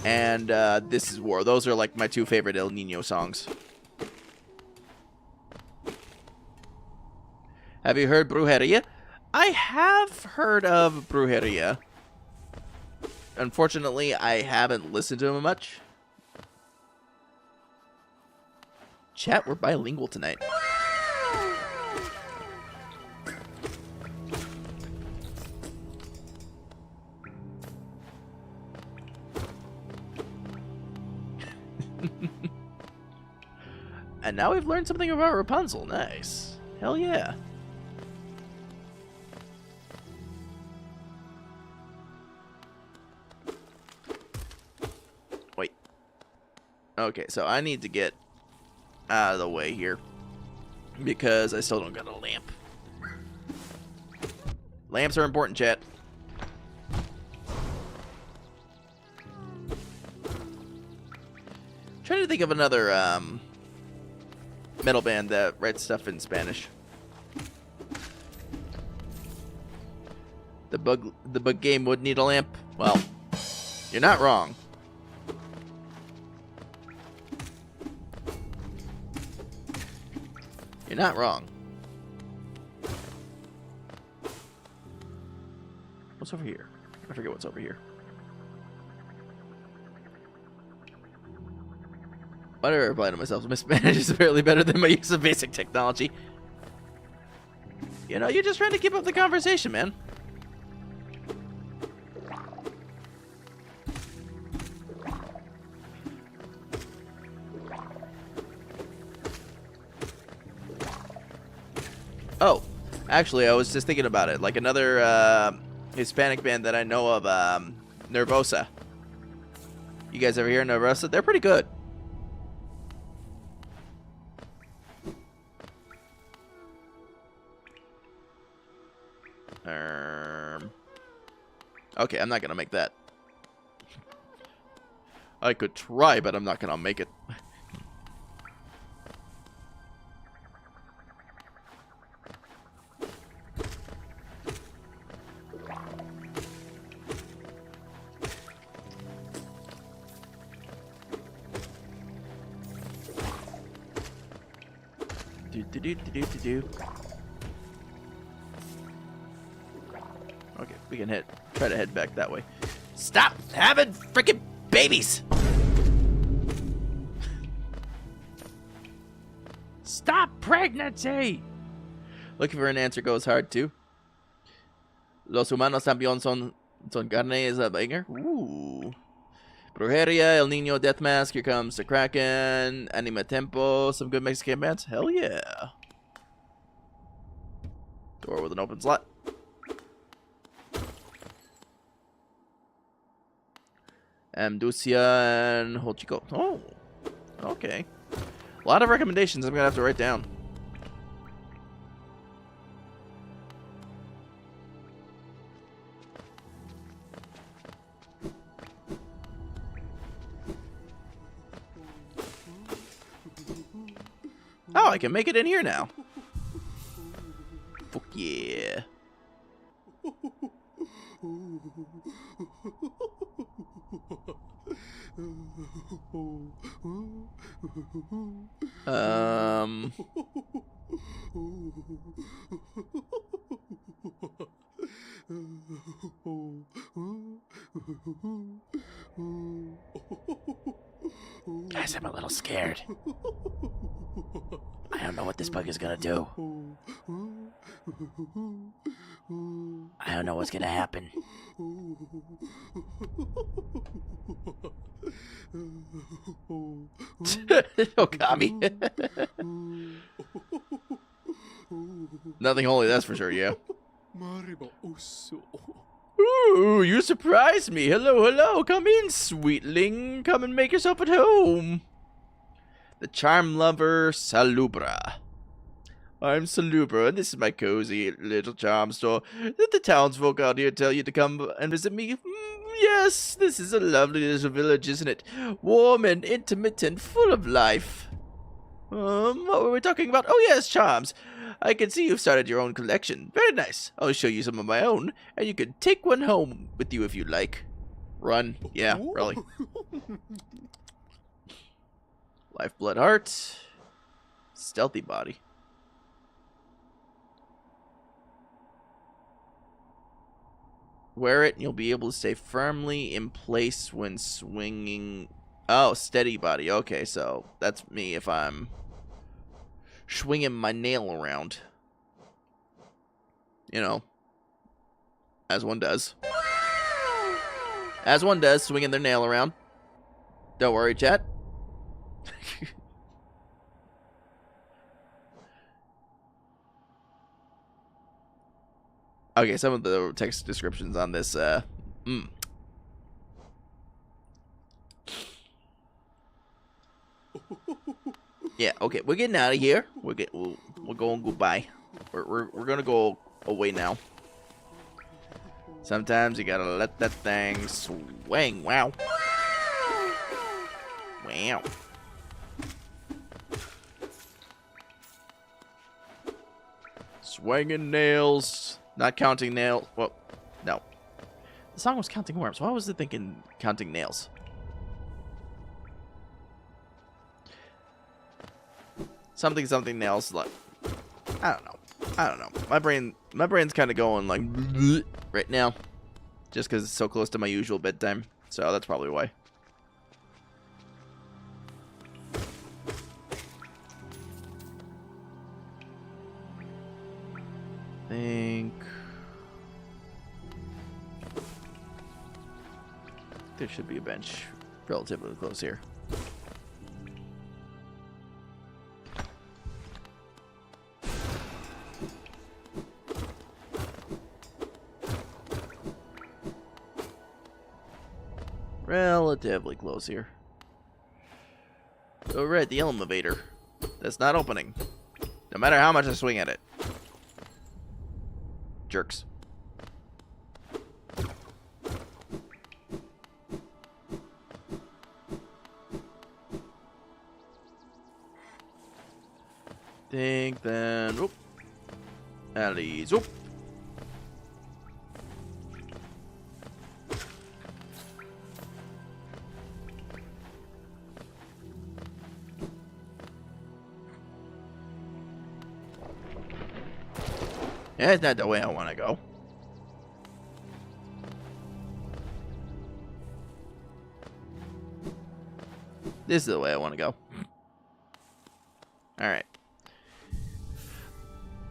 and This Is War. Those are, like, my two favorite El Nino songs. Have you heard Brujeria? I have heard of Brujeria. Unfortunately, I haven't listened to them much. Chat, we're bilingual tonight. And now we've learned something about Rapunzel. Nice. Hell yeah. Wait. Okay, so I need to get out of the way here because I still don't got a lamp. Lamps are important, chat. Trying to think of another metal band that writes stuff in Spanish. The bug game would need a lamp. Well, you're not wrong. You're not wrong. What's over here? I forget what's over here. Why did I reply to myself? My Spanish is barely better than my use of basic technology. You know, you're just trying to keep up the conversation, man. Oh, actually, I was just thinking about it. Like another Hispanic band that I know of, Nervosa. You guys ever hear Nervosa? They're pretty good. Okay, I'm not gonna make that. I could try, but I'm not gonna make it. Okay, we can try to head back that way. Stop having freaking babies! Stop pregnancy! Looking for an answer goes hard too. Los humanos también son carne is a banger. Ooh. Brujeria, El Nino, Deathmask, Here Comes the Kraken, Anima Tempo, some good Mexican bands. Hell yeah. Door with an open slot. Amducia and Hochiko. Oh, okay. A lot of recommendations I'm going to have to write down. Oh, I can make it in here now. Fuck yeah. Guys, I'm a little scared. I don't know what this bug is gonna do. I don't know what's gonna happen. Okami. Nothing holy, that's for sure, yeah. Ooh, you surprised me. Hello, hello. Come in, sweetling. Come and make yourself at home. The charm lover, Salubra. I'm Salubra, and this is my cozy little charm store. Did the townsfolk out here tell you to come and visit me? Yes, this is a lovely little village, isn't it? Warm and intimate and full of life. What were we talking about? Oh, yes, charms. I can see you've started your own collection. Very nice. I'll show you some of my own, and you can take one home with you if you like. Run. Yeah, really. Lifeblood heart. Stealthy body. Wear it and you'll be able to stay firmly in place when swinging. Oh, steady body. Okay, so that's me if I'm swinging my nail around. You know, as one does. As one does, swinging their nail around. Don't worry, chat. Okay, some of the text descriptions on this, Yeah, okay, we're getting out of here. We're going goodbye. We're gonna go away now. Sometimes you gotta let that thing swing. Wow. Wow. Swinging nails. Not counting nails. Well, no. The song was counting worms. Why was it thinking counting nails? Something nails. Like, I don't know. My brain's kind of going like right now. just because it's so close to my usual bedtime. So that's probably why. Think there should be a bench relatively close here. Relatively close here. Oh, right, the elevator. That's not opening. No matter how much I swing at it. Jerks. Think then. Oop. Alleys. Oop. Yeah, it's not the way I want to go. This is the way I want to go. Alright.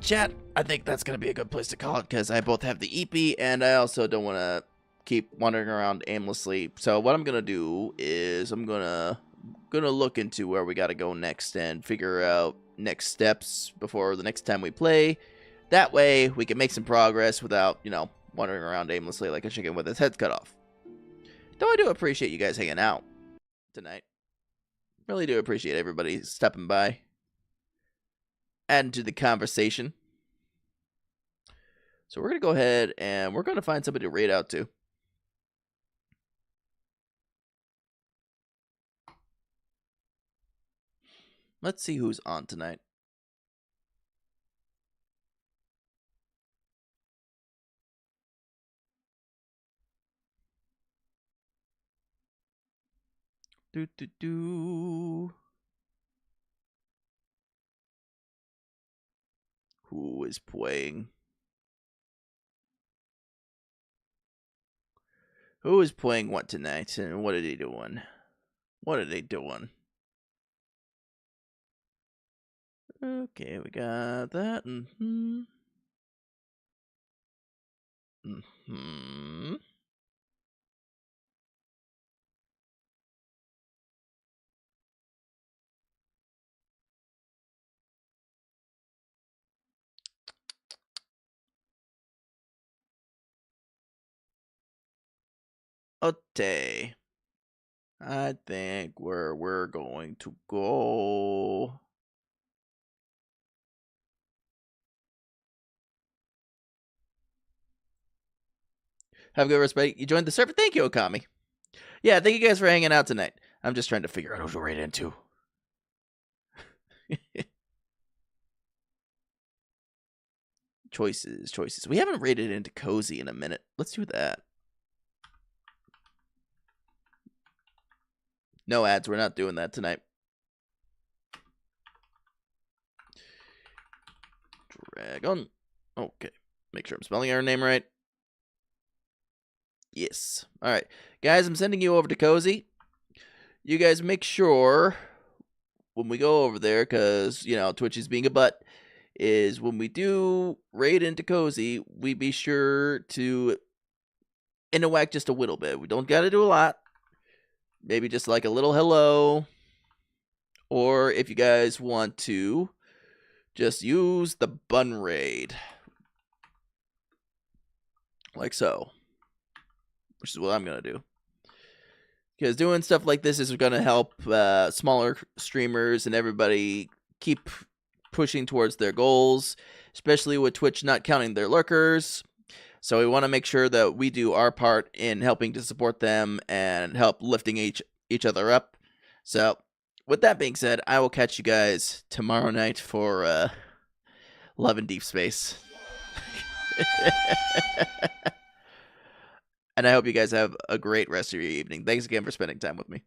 Chat, I think that's going to be a good place to call it because I both have the EP and I also don't want to keep wandering around aimlessly. So what I'm going to do is I'm going to look into where we got to go next and figure out next steps before the next time we play. That way, we can make some progress without, you know, wandering around aimlessly like a chicken with its head cut off. Though I do appreciate you guys hanging out tonight. Really do appreciate everybody stopping by. Adding to the conversation. So we're going to go ahead and we're going to find somebody to raid out to. Let's see who's on tonight. Who is playing? Who is playing what tonight? And what are they doing? What are they doing? Okay, we got that. Okay. I think where we're going to go. Have a good rest, buddy. You joined the server? Thank you, Okami. Yeah, thank you guys for hanging out tonight. I'm just trying to figure out who to raid into. Choices. We haven't raided into Cozy in a minute. Let's do that. No ads. We're not doing that tonight. Dragon. Okay. Make sure I'm spelling our name right. Yes. All right. Guys, I'm sending you over to Cozy. You guys make sure when we go over there, because, you know, Twitch is being a butt, is when we do raid into Cozy, we be sure to interact just a little bit. We don't got to do a lot. Maybe just like a little hello. Or if you guys want to, just use the bun raid. Like so. Which is what I'm going to do. Because doing stuff like this is going to help smaller streamers and everybody keep pushing towards their goals, especially with Twitch not counting their lurkers. So we want to make sure that we do our part in helping to support them and help lifting each other up. So with that being said, I will catch you guys tomorrow night for Love in Deep Space. And I hope you guys have a great rest of your evening. Thanks again for spending time with me.